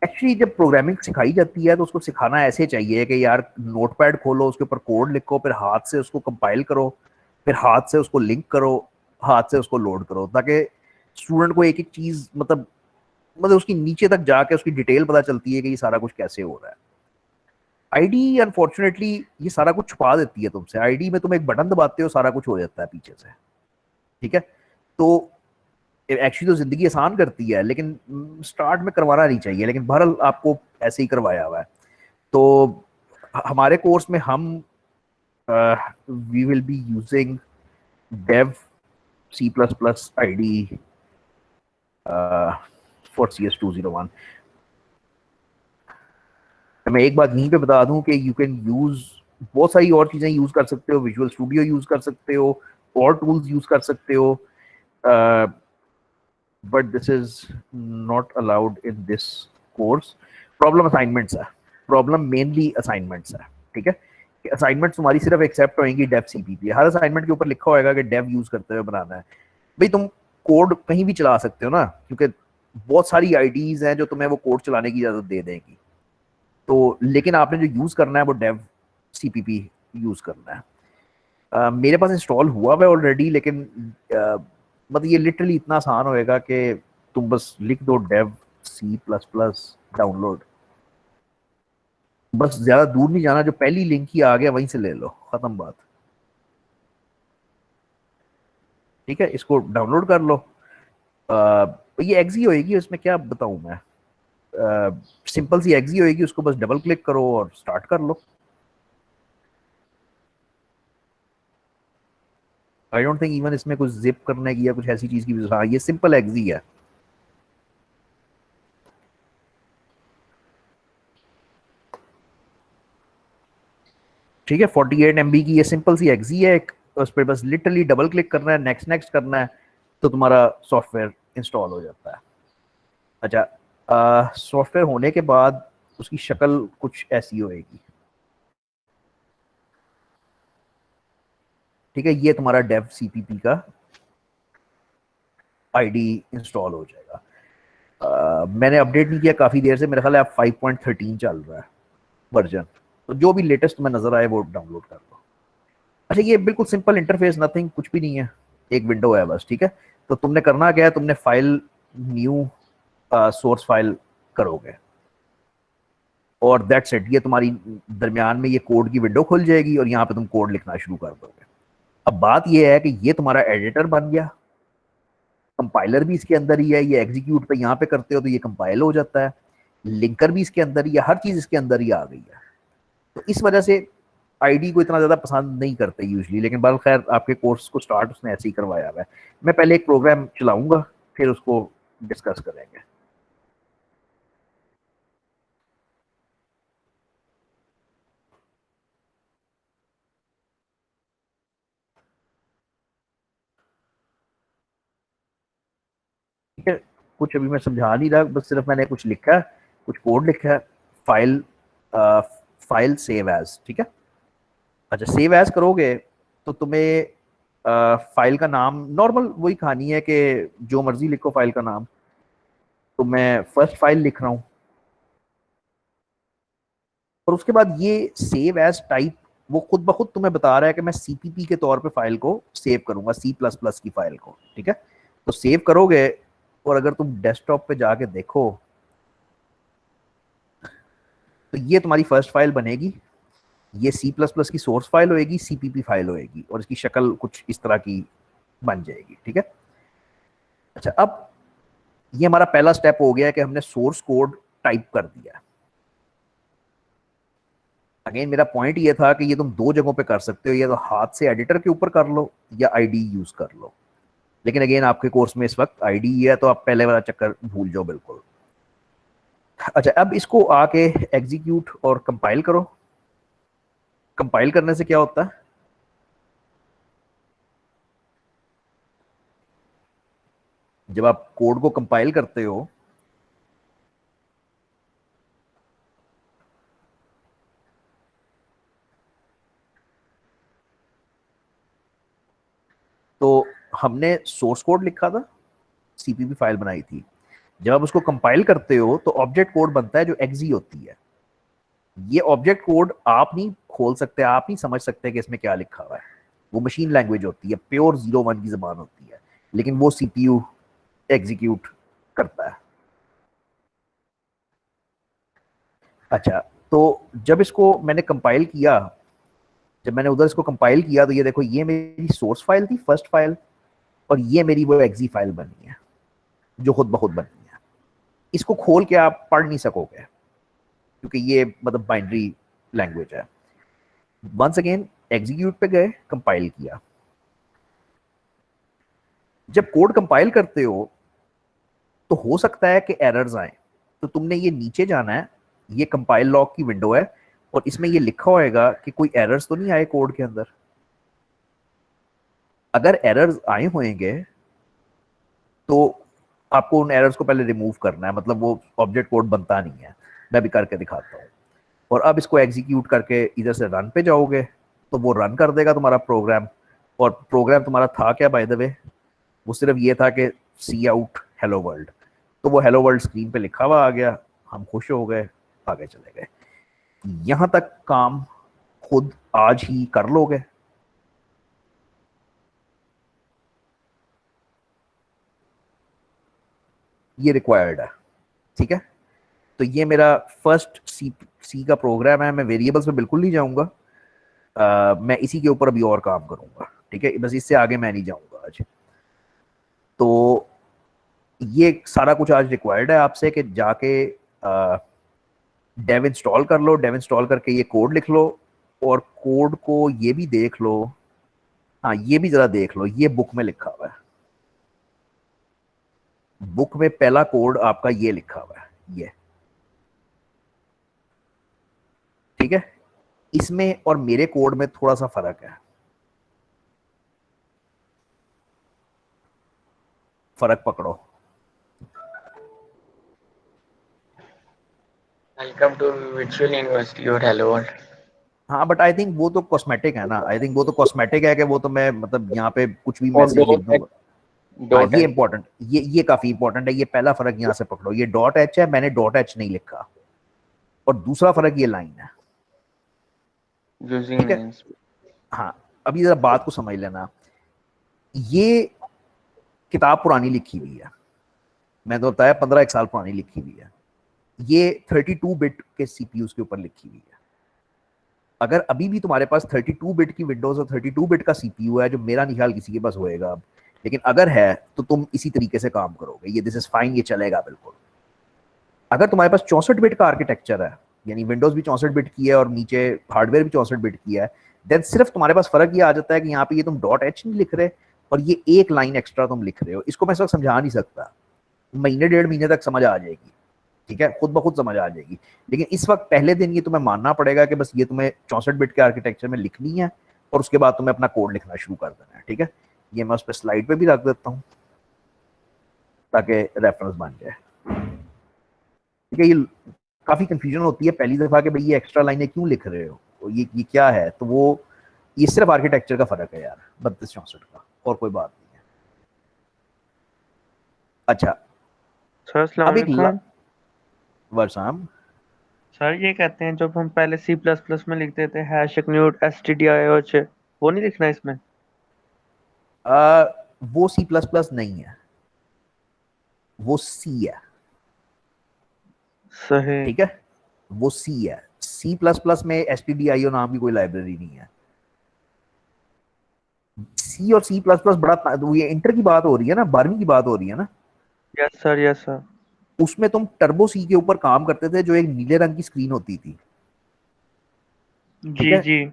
Actually जब प्रोग्रामिंग सिखाई जाती है तो उसको सिखाना ऐसे चाहिए कि यार नोटपैड खोलो, उसके ऊपर कोड लिखो, फिर हाथ से उसको कंपाइल करो, फिर हाथ से उसको लिंक करो, हाथ से उसको लोड करो, ताकि स्टूडेंट को एक एक चीज, मतलब उसकी नीचे तक जाके उसकी डिटेल पता चलती है कि ये सारा कुछ कैसे हो रहा है। आईडी अनफॉर्चुनेटली ये सारा कुछ छुपा देती है तुमसे। आईडी में तुम एक बटन दबाते हो, सारा कुछ हो जाता है पीछे से। ठीक है, तो एक्चुअली तो जिंदगी आसान करती है, लेकिन स्टार्ट में करवाना नहीं चाहिए, लेकिन बहरहाल आपको ऐसे ही करवाया हुआ है। तो हमारे कोर्स में हम we will be using Dev C++ ID for CS201। मैं एक बात यहीं पे बता दूं कि यू कैन यूज बहुत सारी और चीजें यूज कर सकते हो, विजुअल स्टूडियो यूज कर सकते हो, और टूल्स यूज कर सकते हो, but this is not allowed in this course. Problem assignments है, प्रॉब्लम मेनली असाइनमेंट्स है, ठीक है। असाइनमेंट्स तुम्हारी सिर्फ एक्सेप्ट होंगी डेव CPP। हर असाइनमेंट के ऊपर लिखा होगा कि डेव यूज करते हुए बनाना है। भाई तुम कोड कहीं भी चला सकते हो ना, क्योंकि बहुत सारी आईडीज हैं जो तुम्हें वो कोड चलाने की इजाजत दे देंगी। तो लेकिन आपने जो यूज करना है वो डेव CPP यूज करना है। मेरे पास इंस्टॉल हुआ हुआ है ऑलरेडी, लेकिन मतलब ये लिटरली इतना आसान होएगा कि तुम बस लिख दो डेव C++ डाउनलोड, बस ज्यादा दूर नहीं जाना, जो पहली लिंक ही आ गया वहीं से ले लो, खत्म बात। ठीक है, इसको डाउनलोड कर लो। ये एग्जी होएगी, उसमें क्या बताऊं मैं, सिंपल सी एग्जी होएगी, उसको बस डबल क्लिक करो और स्टार्ट कर लो। आई डोंट थिंक इवन इसमें कुछ जिप करने की या कुछ ऐसी चीज की, हाँ ये सिंपल एग्जी है। ठीक है, 48 MB की ये सिंपल सी एग्जी है एक, उस पर बस लिटरली डबल क्लिक करना है, नेक्स्ट नेक्स्ट करना है, तो तुम्हारा सॉफ्टवेयर इंस्टॉल हो जाता है। अच्छा, सॉफ्टवेयर होने के बाद उसकी शक्ल कुछ ऐसी होएगी। ठीक है, ये तुम्हारा डेव CPP का आईडी इंस्टॉल हो जाएगा। मैंने अपडेट नहीं किया काफ़ी देर से, मेरा ख्याल है आप 5.13 चल रहा है वर्जन, तो जो भी लेटेस्ट में नज़र आए वो डाउनलोड कर लो। अच्छा, ये बिल्कुल सिंपल इंटरफेस, नथिंग, कुछ भी नहीं है, एक विंडो है बस। ठीक है, तो तुमने करना क्या है, तुमने फाइल न्यू सोर्स फाइल करोगे और दैट्स इट। ये तुम्हारी दरमियान में ये कोड की विंडो खुल जाएगी और यहाँ पे तुम कोड लिखना शुरू कर दोगे। अब बात ये है कि ये तुम्हारा एडिटर बन गया, कंपाइलर भी इसके अंदर ही है, ये एग्जीक्यूट पे यहाँ पे करते हो तो ये कंपाइल हो जाता है, लिंकर भी इसके अंदर ही है, हर चीज इसके अंदर ही आ गई है। तो इस वजह से आईडी को इतना ज्यादा पसंद नहीं करते यूजली, लेकिन बल खैर आपके कोर्स को स्टार्ट उसने ऐसे ही करवाया हुआ है। मैं पहले एक प्रोग्राम चलाऊंगा, फिर उसको डिस्कस करेंगे। ठीक है, कुछ अभी मैं समझा नहीं रहा, बस सिर्फ मैंने कुछ लिखा है, कुछ कोड लिखा है। फाइल फाइल सेव एज, ठीक है। अच्छा, सेव एज करोगे तो तुम्हें फाइल का नाम नॉर्मल वही कहानी है कि जो मर्जी लिखो फाइल का नाम। तो मैं फर्स्ट फाइल लिख रहा हूँ, और उसके बाद ये सेव एज टाइप वो खुद ब खुद तुम्हें बता रहा है कि मैं CPP के तौर पे फाइल को सेव करूंगा, C++ की फाइल को। ठीक है, तो सेव करोगे, और अगर तुम डेस्कटॉप पे जाके देखो तो ये तुम्हारी फर्स्ट फाइल बनेगी, ये C++ की सोर्स फाइल होएगी, CPP फाइल होएगी, और इसकी शक्ल कुछ इस तरह की बन जाएगी। ठीक है, अच्छा, अब ये हमारा पहला स्टेप हो गया कि हमने सोर्स कोड टाइप कर दिया। अगेन मेरा पॉइंट ये था कि ये तुम दो जगहों पे कर सकते हो, या तो हाथ से एडिटर के ऊपर कर लो या आईडी यूज कर लो, लेकिन अगेन आपके कोर्स में इस वक्त आईडी है, तो आप पहले वाला चक्कर भूल जाओ बिल्कुल। अच्छा, अब इसको आके एग्जीक्यूट और कंपाइल करो। कंपाइल करने से क्या होता है, जब आप कोड को कंपाइल करते हो तो हमने सोर्स कोड लिखा था, CPP फाइल बनाई थी। जब आप उसको कंपाइल करते हो तो ऑब्जेक्ट कोड बनता है जो एक्जी होती है। ये ऑब्जेक्ट कोड आप नहीं खोल सकते, आप नहीं समझ सकते कि इसमें क्या लिखा हुआ है, वो मशीन लैंग्वेज होती है, प्योर 0-1 की जबान होती है, लेकिन वो CPU एग्जीक्यूट करता है। अच्छा, तो जब इसको मैंने कंपाइल किया, जब मैंने उधर इसको कंपाइल किया, तो ये देखो, ये मेरी सोर्स फाइल थी फर्स्ट फाइल, और ये मेरी वो एक्जी फाइल बनी है। जो खुद ब खुद बननी है। इसको खोल के आप पढ़ नहीं सकोगे क्योंकि ये मतलब बाइनरी लैंग्वेज है। वंस अगेन एग्जीक्यूट पे गए, कंपाइल किया। जब कोड कंपाइल करते हो तो हो सकता है कि एरर्स आए, तो तुमने ये नीचे जाना है, ये कंपाइल लॉग की विंडो है और इसमें ये लिखा होएगा कि कोई एरर्स तो नहीं आए कोड के अंदर। अगर एरर्स आए होंगे तो आपको उन एरर्स को पहले रिमूव करना है, मतलब वो ऑब्जेक्ट कोड बनता नहीं है। मैं भी करके दिखाता हूँ। और अब इसको एग्जीक्यूट करके इधर से रन पे जाओगे तो वो रन कर देगा तुम्हारा प्रोग्राम। और प्रोग्राम तुम्हारा था क्या बाय द वे? वो सिर्फ ये था कि सी आउट हेलो वर्ल्ड। तो वो हेलो वर्ल्ड स्क्रीन पे लिखा हुआ आ गया, हम खुश हो गए, आगे चले गए। यहां तक काम खुद आज ही कर लोगे। ये रिक्वायर्ड है, ठीक है। तो ये मेरा फर्स्ट सी का प्रोग्राम है। मैं वेरिएबल्स में बिल्कुल नहीं जाऊंगा, मैं इसी के ऊपर अभी और काम करूंगा, ठीक है। बस इससे आगे मैं नहीं जाऊंगा आज। तो ये सारा कुछ आज रिक्वायर्ड है आपसे कि जाके डेव इंस्टॉल कर लो। डेव इंस्टॉल करके ये कोड लिख लो और कोड को ये भी देख लो। हाँ, ये भी जरा देख लो, ये बुक में लिखा हुआ है। बुक में पहला कोड आपका ये लिखा हुआ है, ये, ठीक है। इसमें और मेरे कोड में थोड़ा सा फर्क है। फर्क पकड़ो। वेलकम टू वर्चुअल यूनिवर्सिटी और हेलो वर्ल्ड। हाँ, बट आई थिंक वो तो कॉस्मेटिक है ना। आई थिंक वो तो कॉस्मेटिक है कि वो तो मैं मतलब यहाँ पे कुछ भी और मैसेज लिख दूंगा। हाँ, डॉट ये एच इंपॉर्टेंट, ये काफी इंपॉर्टेंट है। ये पहला फर्क यहाँ से पकड़ो, ये डॉट एच है, मैंने डॉट एच नहीं लिखा। और दूसरा फर्क ये लाइन है, यूजिंग ठीक है। नेम्स। हाँ, अभी जरा बात को समझ लेना। ये किताब पुरानी लिखी हुई है, मैं तो बताया 15 एक साल पुरानी लिखी हुई है। ये 32 बिट के सीपीयूज के ऊपर लिखी हुई है। अगर अभी भी तुम्हारे पास 32 बिट की विंडोज और 32 बिट का सीपीयू है, जो मेरा नहीं ख्याल किसी के पास होएगा अब, लेकिन अगर है तो तुम इसी तरीके से काम करोगे। ये दिस इज फाइन, ये चलेगा बिल्कुल। अगर तुम्हारे पास 64 बिट का आर्किटेक्चर है, यानी विंडोज भी 64 बिट की है और नीचे हार्डवेयर भी 64 बिट की है, देन सिर्फ तुम्हारे पास फर्क ये आ जाता है कि यहाँ पे ये तुम डॉट एच नहीं लिख रहे और ये एक लाइन एक्स्ट्रा तुम लिख रहे हो। इसको मैं इस वक्त समझा नहीं सकता, महीने डेढ़ महीने तक समझ आ जाएगी, ठीक है, खुद ब खुद समझ आ जाएगी। लेकिन इस वक्त पहले दिन ये तुम्हें मानना पड़ेगा कि बस ये तुम्हें 64 बिट के आर्किटेक्चर में लिखनी है और उसके बाद तुम्हें अपना कोड लिखना शुरू कर देना है, ठीक है। ये मैं उस पर स्लाइड पे भी रख देता हूँ ताकि रेफरेंस बन जाए, ठीक है। ये काफी कंफ्यूजन होती है पहली दफा कि भाई ये एक्स्ट्रा लाइनें क्यों लिख रहे हो, ये क्या है। तो वो ये सिर्फ आर्किटेक्चर का फर्क है यार, 32-64 का, और कोई बात नहीं है। अच्छा, सर अस्सलाम अब एक वालेकुम। वर्षाम, सर ये कहते हैं जब हम पहले सी प्लस प्लस में लिखते थे हैश इग्नोर एसटीडीआईओएच, वो नहीं लिखना इसमें? वो सी प्लस प्लस नहीं है, वो सी है, सही। ठीक है। वो सी है। सी प्लस प्लस में एसटीडीआईओ नाम की कोई लाइब्रेरी नहीं है। सी और सी प्लस प्लस बड़ा, ये इंटर की बात हो रही है ना, 12वीं की बात हो रही है ना। Yes sir, yes sir. उसमें तुम टर्बो सी के ऊपर काम करते थे, जो एक नीले रंग की स्क्रीन होती थी, ठीक जी है। जी।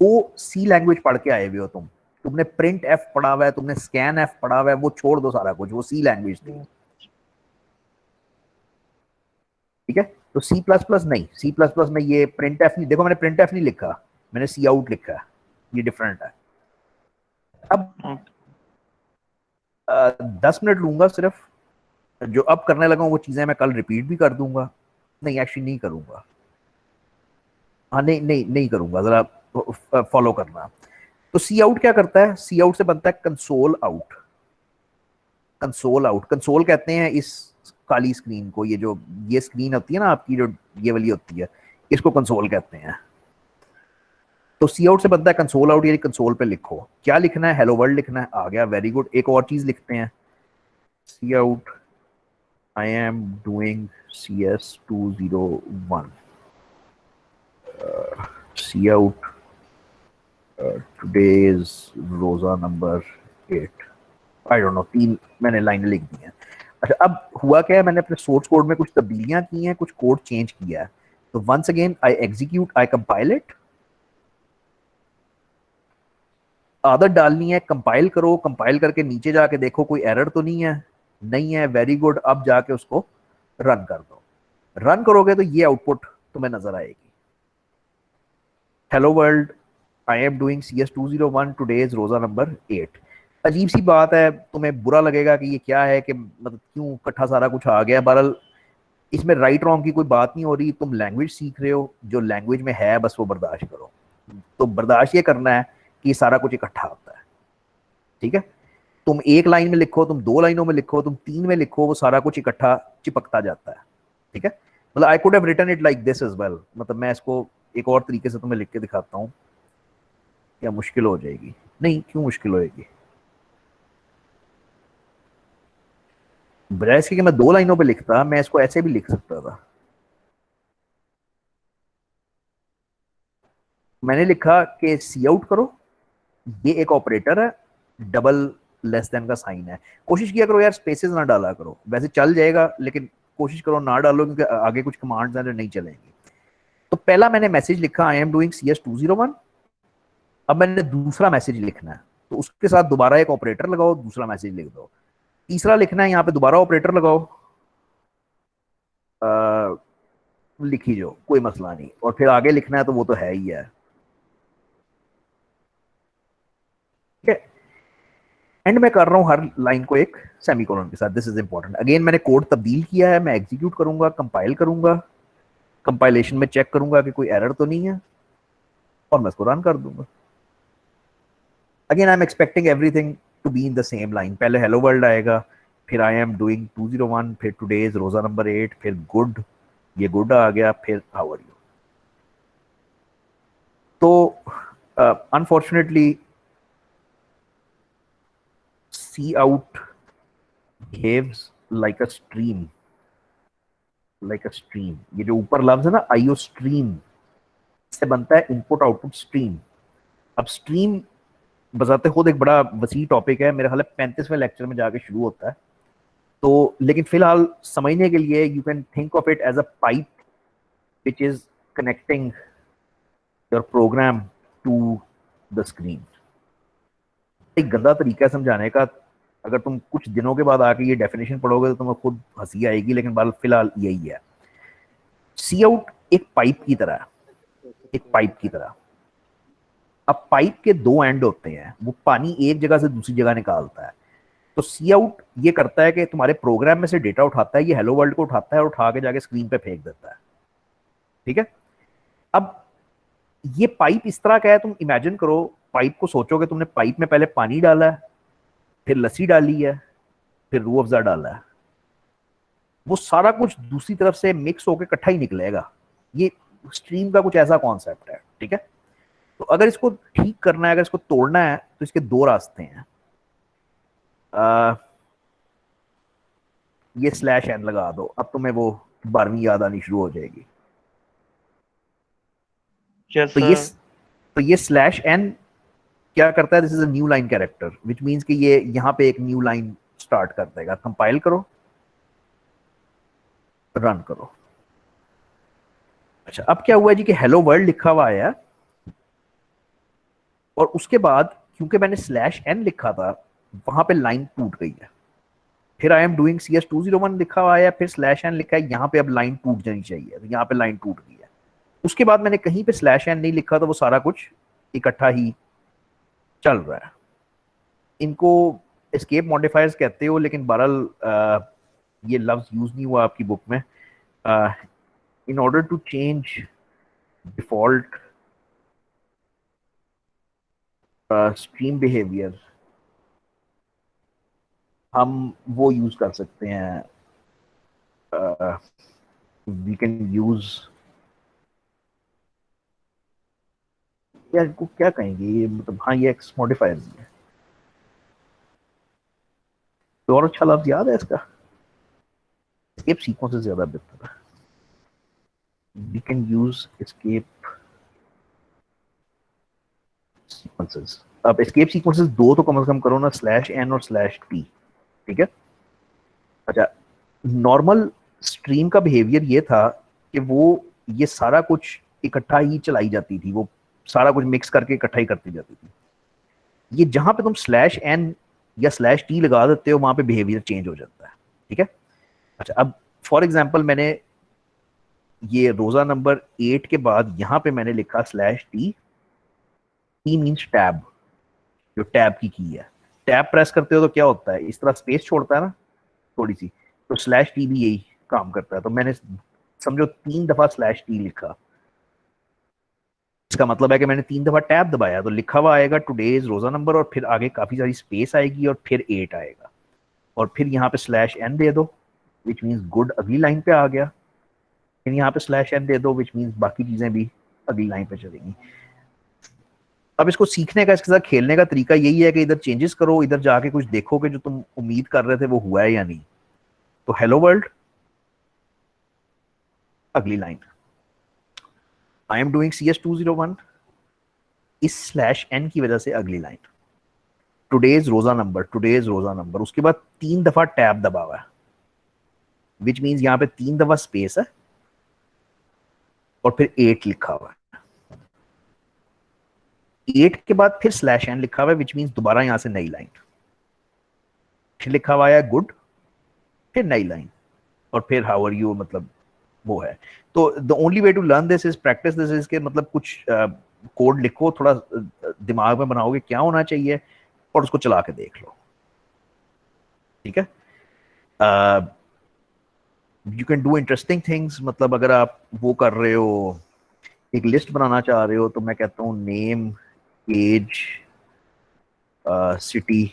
वो सी लैंग्वेज पढ़ के आए हुए हो तुम। तुमने प्रिंट एफ पढ़ा हुआ है, तुमने स्कैन एफ पढ़ा हुआ है, वो छोड़ दो सारा कुछ, वो सी लैंग्वेज थी, ठीक है। तो सी प्लस प्लस नहीं, सी प्लस प्लस में ये प्रिंट एफ नहीं, देखो मैंने प्रिंट एफ नहीं लिखा, मैंने सी आउट लिखा है, ये डिफरेंट है। अब 10 मिनट लूंगा सिर्फ, जो अब करने लगा हूँ वो चीजें मैं कल रिपीट भी कर दूंगा। नहीं, एक्चुअली नहीं करूंगा। हाँ, नहीं नहीं नहीं करूंगा, जरा फॉलो करना। तो सी आउट क्या करता है? सी आउट से बनता है console out. Console out, console कहते हैं इस काली स्क्रीन को, ये जो ये स्क्रीन होती है ना आपकी, जो ये वाली होती है, इसको कंसोल कहते हैं। तो सी आउट से बनता है कंसोल आउट, यानी कंसोल पे लिखो क्या लिखना है, हेलो वर्ल्ड लिखना है, आ गया, वेरी गुड। एक और चीज लिखते हैं, C out I am doing CS201, C out today is Roza number 8। I don't know, 3 मैंने लाइनें लिख दी हैं। अच्छा, अब हुआ क्या है, मैंने अपने सोर्स कोड में कुछ तब्दीलियां की हैं, कुछ कोड चेंज किया है। तो once again I execute, I compile it. आदत डालनी है, कंपाइल करो, कंपाइल करके नीचे जाके देखो कोई एरर तो नहीं है। नहीं है, वेरी गुड। अब जाके उसको रन कर दो। रन करोगे तो ये आउटपुट तुम्हें नजर आएगी, hello world, I am doing CS201, today is Roza number 8। अजीब सी बात है, तुम्हें बुरा लगेगा कि ये क्या है, कि मतलब क्यों इकट्ठा सारा कुछ आ गया। बहरहाल इसमें राइट रॉन्ग की कोई बात नहीं हो रही, तुम लैंग्वेज सीख रहे हो, जो लैंग्वेज में है बस वो बर्दाश्त करो। तो बर्दाश्त ये करना है कि सारा कुछ इकट्ठा आता है, ठीक है। तुम एक लाइन में लिखो, तुम दो लाइनों में लिखो, तुम तीन में लिखो, वो सारा कुछ इकट्ठा चिपकता जाता है, ठीक है। मतलब I could have written it like this as well, मतलब मैं इसको एक और तरीके से तुम्हें लिख के दिखाता हूँ। क्या मुश्किल हो जाएगी? नहीं, क्यों मुश्किल होएगी? बजाय इसके कि मैं दो लाइनों पे लिखता, मैं इसको ऐसे भी लिख सकता था। मैंने लिखा कि सी आउट करो, ये एक ऑपरेटर है, डबल लेस देन का साइन है। कोशिश किया करो यार स्पेसेस ना डाला करो, वैसे चल जाएगा लेकिन कोशिश करो ना डालो, क्योंकि आगे कुछ कमांड्स हैं जो नहीं चलेंगी। तो पहला मैंने मैसेज लिखा, आई एम डूइंग CS201। अब मैंने दूसरा मैसेज लिखना है, तो उसके साथ दोबारा एक ऑपरेटर लगाओ, दूसरा मैसेज लिख दो। तीसरा लिखना है, यहाँ पे दोबारा ऑपरेटर लगाओ, लिखी जो, कोई मसला नहीं। और फिर आगे लिखना है तो वो तो है ही है, ठीक है। एंड में कर रहा हूँ हर लाइन को एक सेमीकोलन के साथ, दिस इज इंपॉर्टेंट। अगेन मैंने कोड तब्दील किया है, मैं एग्जीक्यूट करूंगा, कंपाइल करूंगा, कंपाइलेशन में चेक करूंगा कि कोई एरर तो नहीं है, और मैं इसको रन कर दूंगा। Again I am expecting everything to be in the same line. पहले हेलो वर्ल्ड आएगा, फिर आई एम डूइंग 201, फिर टुडे इज रोजा नंबर 8, फिर गुड, ये गुड आ गया, फिर हाउ आर यू। तो unfortunately C out behaves like a stream, like a stream. ये जो ऊपर लफ्ज है ना, आईओ स्ट्रीम, से बनता है इनपुट आउटपुट स्ट्रीम। अब स्ट्रीम बजाते खुद एक बड़ा वसी टॉपिक है, मेरे ख्याल 35वें लेक्चर में जाके शुरू होता है। तो लेकिन फिलहाल समझने के लिए you can think of it as a pipe which is connecting your program to the screen. एक गंदा तरीका है समझाने का, अगर तुम कुछ दिनों के बाद आके ये डेफिनेशन पढ़ोगे तो तुम्हें खुद हंसी आएगी, लेकिन फिलहाल यही है। सी आउट एक पाइप की तरह, एक पाइप की तरह। अब पाइप के दो एंड होते हैं, वो पानी एक जगह से दूसरी जगह निकालता है। तो सी आउट ये करता है कि तुम्हारे प्रोग्राम में से डेटा उठाता है, ये हेलो वर्ल्ड को उठाता है और उठा के जाके स्क्रीन पे फेंक देता है, ठीक है। अब ये पाइप इस तरह का है, तुम इमेजिन करो, पाइप को सोचोगे, तुमने पाइप में पहले पानी डाला है, फिर लस्सी डाली है, फिर रूह अफ़ज़ा डाला है। वो सारा कुछ दूसरी तरफ से मिक्स होकर इकट्ठा ही निकलेगा। ये स्ट्रीम का कुछ ऐसा कॉन्सेप्ट है, ठीक है। तो अगर इसको ठीक करना है, अगर इसको तोड़ना है, तो इसके दो रास्ते हैं। ये स्लैश एन लगा दो, अब तुम्हें वो 12वीं याद आनी शुरू हो जाएगी। यस तो ये सर। तो ये स्लैश एन क्या करता है, this is a new line character, which means कि ये यहाँ पे एक न्यू लाइन स्टार्ट कर देगा। कंपाइल करो, रन करो। अच्छा, अब क्या हुआ जी कि हेलो वर्ल्ड लिखा हुआ है, और उसके बाद क्योंकि मैंने स्लैश एन लिखा था, वहां पे लाइन टूट गई है। फिर आई एम डूइंग CS201 लिखा हुआ है, फिर स्लैश एन लिखा है, यहाँ पे अब लाइन टूट जानी चाहिए, तो यहाँ पे लाइन टूट गई है। उसके बाद मैंने कहीं पे स्लैश एन नहीं लिखा, तो वो सारा कुछ इकट्ठा ही चल रहा है। इनको एस्केप मॉडिफायर्स कहते हो, लेकिन बहरहाल ये लफ्ज यूज नहीं हुआ आपकी बुक में। In order to change default stream behaviour, हम वो यूज कर सकते हैं। वी कैन यूज, यार इनको क्या कहेंगे ये, मतलब हाँ ये एक्स मॉडिफायर्स है। तो और अच्छा लफ्ज याद है इसका? एस्केप सीक्वेंस से ज्यादा बेहतर है। We can use escape sequences. अब एस्केप सीक्वेंसेस दो तो कम से कम करो ना, स्लैश एन और स्लैश टी, ठीक है। अच्छा, नॉर्मल स्ट्रीम का बिहेवियर ये था कि वो ये सारा कुछ इकट्ठा ही चलाई जाती थी, वो सारा कुछ मिक्स करके इकट्ठा ही करती जाती थी। ये जहां पे तुम स्लैश एन या स्लैश टी लगा देते हो वहां पे बिहेवियर चेंज हो जाता है, ठीक है। अच्छा, अब फॉर एग्जाम्पल मैंने ये रोजा नंबर 8 के बाद यहां पे मैंने लिखा slash T. T means tab, जो टैब की है। टैब प्रेस करते हो तो क्या होता है, इस तरह स्पेस छोड़ता है ना थोड़ी सी, तो स्लैश टी भी यही काम करता है। तो मैंने समझो 3 दफा स्लैश टी लिखा, इसका मतलब है कि मैंने 3 दफा टैब दबाया, तो लिखा हुआ आएगा टुडेज रोजा नंबर, और फिर आगे काफी सारी स्पेस आएगी और फिर 8 आएगा, और फिर यहाँ पे स्लैश एन दे दो विच मीन्स गुड अगली लाइन पे आ गया, फिर यहाँ पे स्लैश एन दे दो विच मीन्स बाकी चीजें भी अगली लाइन पे चलेंगी। अब इसको सीखने का, इसके साथ खेलने का तरीका यही है कि इधर चेंजेस करो, इधर जाके कुछ देखो कि जो तुम उम्मीद कर रहे थे वो हुआ है या नहीं। तो हेलो वर्ल्ड, अगली line, I am doing CS201, इस स्लैश एन की वजह से अगली लाइन, टुडेज रोजा नंबर, टुडेज रोजा नंबर, उसके बाद 3 दफा टैब दबा हुआ है विच मीन्स यहाँ पे 3 दफा स्पेस है और फिर 8 लिखा हुआ है। 8 के बाद फिर स्लैश एन लिखा हुआ है विच मीन्स दोबारा यहां से नई लाइन, फिर लिखा हुआ है गुड, फिर नई लाइन, और फिर हाउ आर यू, मतलब वो है। तो the only way to learn this is practice this, is के मतलब कुछ कोड लिखो, थोड़ा दिमाग में बनाओगे क्या होना चाहिए और उसको चला के देख लो, ठीक है। You can do interesting things, मतलब अगर आप वो कर रहे हो, एक लिस्ट बनाना चाह रहे हो, तो मैं कहता हूँ name, age, city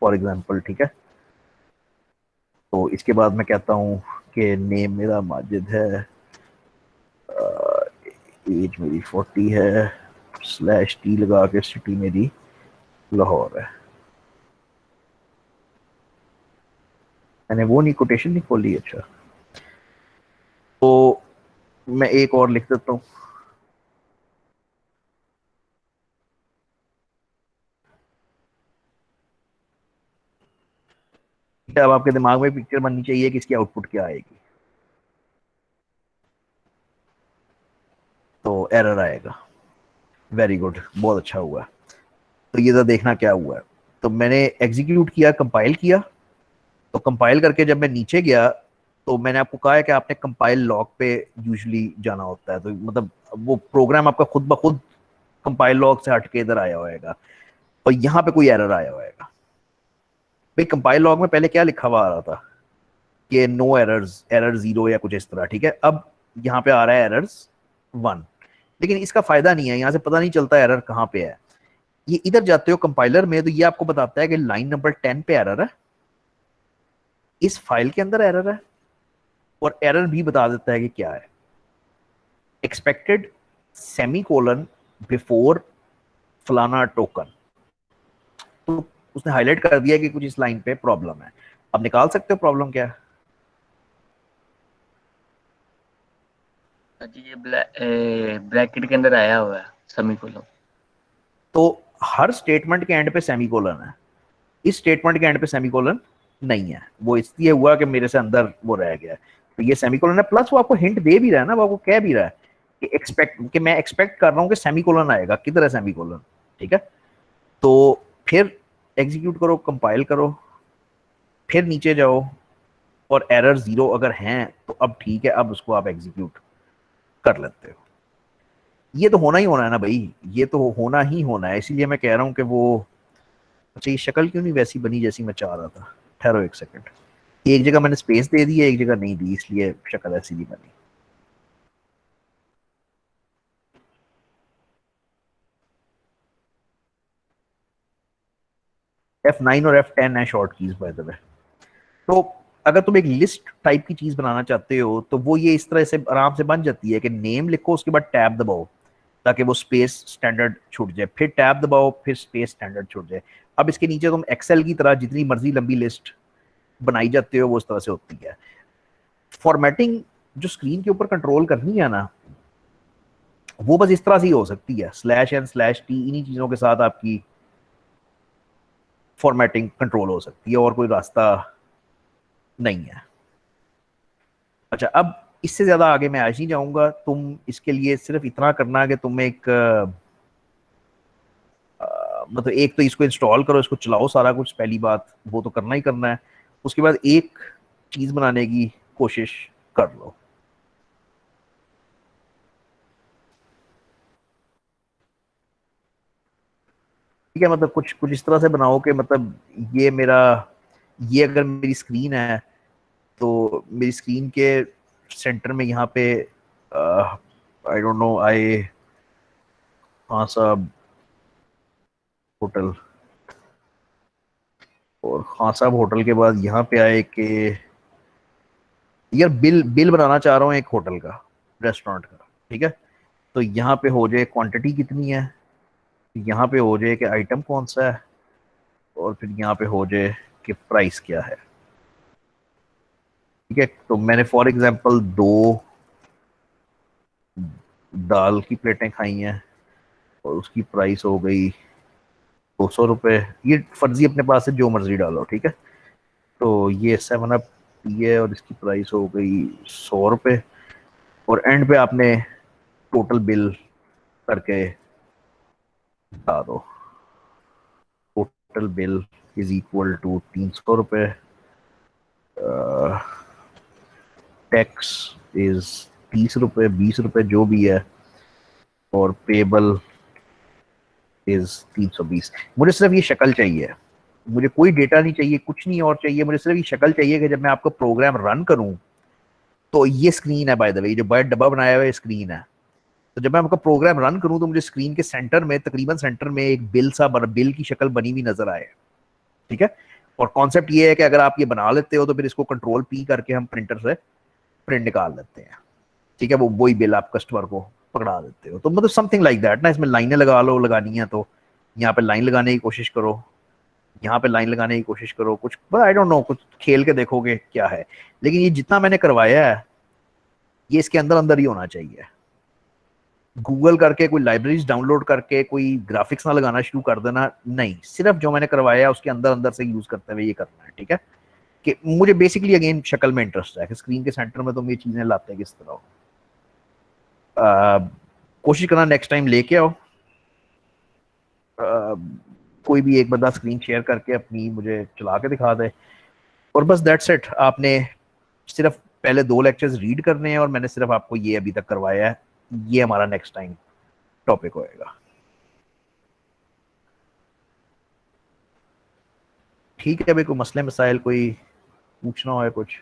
for example, ठीक है। तो इसके बाद मैं कहता हूँ कि नेम मेरा माजिद है, एज मेरी 40 है, स्लैश टी लगा के सिटी मेरी लाहौर है। मैंने वो नहीं, कोटेशन नहीं खोली, अच्छा। तो मैं एक और लिख देता हूँ, अब आपके दिमाग में पिक्चर बननी चाहिए कि इसकी आउटपुट क्या आएगी। तो एरर आएगा, वेरी गुड, बहुत अच्छा हुआ। तो ये तो देखना क्या हुआ है। तो मैंने एग्जीक्यूट किया, कंपाइल किया, तो कंपाइल करके जब मैं नीचे गया, तो मैंने आपको कहा है कि आपने कंपाइल लॉग पे यूजुअली जाना होता है, तो मतलब वो प्रोग्राम आपका खुद ब खुद कंपाइल लॉग से हट के इधर आया होएगा, और यहाँ पे कोई एरर आया होएगा। भाई कंपाइल लॉग में पहले क्या लिखा हुआ आ रहा था कि नो एरर्स, एरर 0 या कुछ इस तरह, ठीक है। अब यहाँ पे आ रहा है एरर्स 1, लेकिन इसका फायदा नहीं है, यहाँ से पता नहीं चलता एरर कहाँ पे है। ये इधर जाते हो कंपाइलर में, तो ये आपको बताता है कि लाइन नंबर 10 पे एरर है, इस फाइल के अंदर एरर है, और एरर भी बता देता है कि क्या है, एक्सपेक्टेड सेमीकोलन बिफोर फलाना टोकन। तो उसने हाईलाइट कर दिया कि कुछ इस लाइन पे प्रॉब्लम है। अब निकाल सकते हो प्रॉब्लम क्या है। जी, ये ब्रैकेट के अंदर आया हुआ है सेमीकोलन। तो हर स्टेटमेंट के एंड पे सेमीकोलन है, इस स्टेटमेंट के एंड पे सेमीकोलन नहीं है, वो इसलिए हुआ कि मेरे से अंदर वो रह गया। तो ये सेमीकोलन है, प्लस वो आपको हिंट दे भी रहा है ना, वो आपको कह भी रहा है कि मैं एक्सपेक्ट कर रहा हूँ कि सेमीकोलन आएगा, किधर है सेमीकोलन, ठीक है। तो फिर एग्जीक्यूट करो, कंपाइल करो, फिर नीचे जाओ, और एरर 0 अगर हैं तो अब ठीक है, अब उसको आप एग्जीक्यूट कर लेते हो। ये तो होना ही होना है ना भाई, ये तो होना ही होना है, इसीलिए मैं कह रहा हूँ कि वो, अच्छा ये शक्ल क्यों नहीं वैसी बनी जैसी मैं चाह रहा था। ठहरो एक सेकंड, एक जगह मैंने स्पेस दे दी है, एक जगह नहीं दी, इसलिए शक्ल ऐसी नहीं बनी। F9 और F10 है short keys by the way. तो अगर तुम एक लिस्ट टाइप की चीज बनाना चाहते हो, तो वो ये इस तरह से आराम से बन जाती है कि नेम लिखो, उसके बाद टैब दबाओ ताकि वो स्पेस स्टैंडर्ड छूट जाए, फिर टैब दबाओ, फिर स्पेस स्टैंडर्ड छूट जाए। अब इसके नीचे तुम एक्सेल की तरह जितनी मर्जी लंबी लिस्ट बनाई जाते हो वो उस तरह से होती है। फॉर्मेटिंग जो स्क्रीन के ऊपर कंट्रोल करनी है ना, वो बस इस तरह से ही हो सकती है, स्लैश एन स्लैश टी, इन्हीं चीजों के साथ आपकी फॉर्मेटिंग कंट्रोल हो सकती है, और कोई रास्ता नहीं है। अच्छा, अब इससे ज्यादा आगे मैं आज नहीं जाऊंगा। तुम इसके लिए सिर्फ इतना करना कि तुम एक मतलब एक तो इसको इंस्टॉल करो, इसको चलाओ, सारा कुछ पहली बात वो तो करना ही करना है। उसके बाद एक चीज बनाने की कोशिश कर लो। ठीक है, मतलब कुछ कुछ इस तरह से बनाओ कि मतलब ये मेरा, ये अगर मेरी स्क्रीन है तो मेरी स्क्रीन के सेंटर में यहाँ पे आई डोंट नो, आई, हाँ साहब होटल, और हाँ साहब होटल के बाद यहाँ पे आए कि यार बिल बिल बनाना चाह रहा हूँ एक होटल का, रेस्टोरेंट का। ठीक है, तो यहाँ पे हो जाए क्वांटिटी कितनी है, यहाँ पे हो जाए कि आइटम कौन सा है, और फिर यहाँ पे हो जाए कि प्राइस क्या है। ठीक है, तो मैंने फॉर एग्जांपल 2 दाल की प्लेटें खाई हैं और उसकी प्राइस हो गई 200 रुपये। ये फर्जी अपने पास से जो मर्जी डालो। ठीक है, तो ये 7 अप पी है और इसकी प्राइस हो गई 100 रुपये। और एंड पे आपने टोटल बिल करके बता दो, total bill is equal to 300 रुपये, टैक्स इज 30 रुपये, 20 रुपये जो भी है, और पेबल इज 320। मुझे सिर्फ ये शक्ल चाहिए, मुझे कोई डेटा नहीं चाहिए, कुछ नहीं और चाहिए, मुझे सिर्फ ये शक्ल चाहिए कि जब मैं आपका प्रोग्राम रन करूं तो ये स्क्रीन है, बाय द वे जो बाय डब्बा बनाया हुआ है स्क्रीन है। तो जब मैं आपका प्रोग्राम रन करूं तो मुझे स्क्रीन के सेंटर में, तकरीबन सेंटर में, एक बिल की शक्ल बनी हुई नजर आए। ठीक है, और कॉन्सेप्ट ये है कि अगर आप ये बना लेते हो तो फिर इसको कंट्रोल पी करके हम प्रिंटर से प्रिंट निकाल लेते हैं। ठीक है, वो वही बिल आप कस्टमर को पकड़ा देते हो। तो मतलब समथिंग लाइक दैट ना, इसमें लाइनें लगा लो, लगानी है तो यहाँ पे लाइन लगाने की कोशिश करो, यहाँ पे लाइन लगाने की कोशिश करो, कुछ आई डोंट नो, कुछ खेल के देखोगे क्या है। लेकिन ये जितना मैंने करवाया है ये इसके अंदर अंदर ही होना चाहिए। गूगल करके कोई लाइब्रेरीज डाउनलोड करके कोई ग्राफिक्स ना लगाना शुरू कर देना, नहीं, सिर्फ जो मैंने करवाया है उसके अंदर अंदर से यूज करते हुए ये करना है। ठीक है, कि मुझे बेसिकली अगेन शक्ल में इंटरेस्ट है कि स्क्रीन के सेंटर में तुम ये चीजें लाते हैं किस तरह हो। कोशिश करना नेक्स्ट टाइम लेके आओ, कोई भी एक बंदा स्क्रीन शेयर करके अपनी मुझे चला के दिखा दे, और बस दैट्स इट। आपने सिर्फ पहले 2 लेक्चर्स रीड करने हैं और मैंने सिर्फ आपको ये अभी तक करवाया है। ये हमारा नेक्स्ट टाइम टॉपिक होएगा। ठीक है, अभी कोई मसले मसाइल कोई पूछना हो कुछ?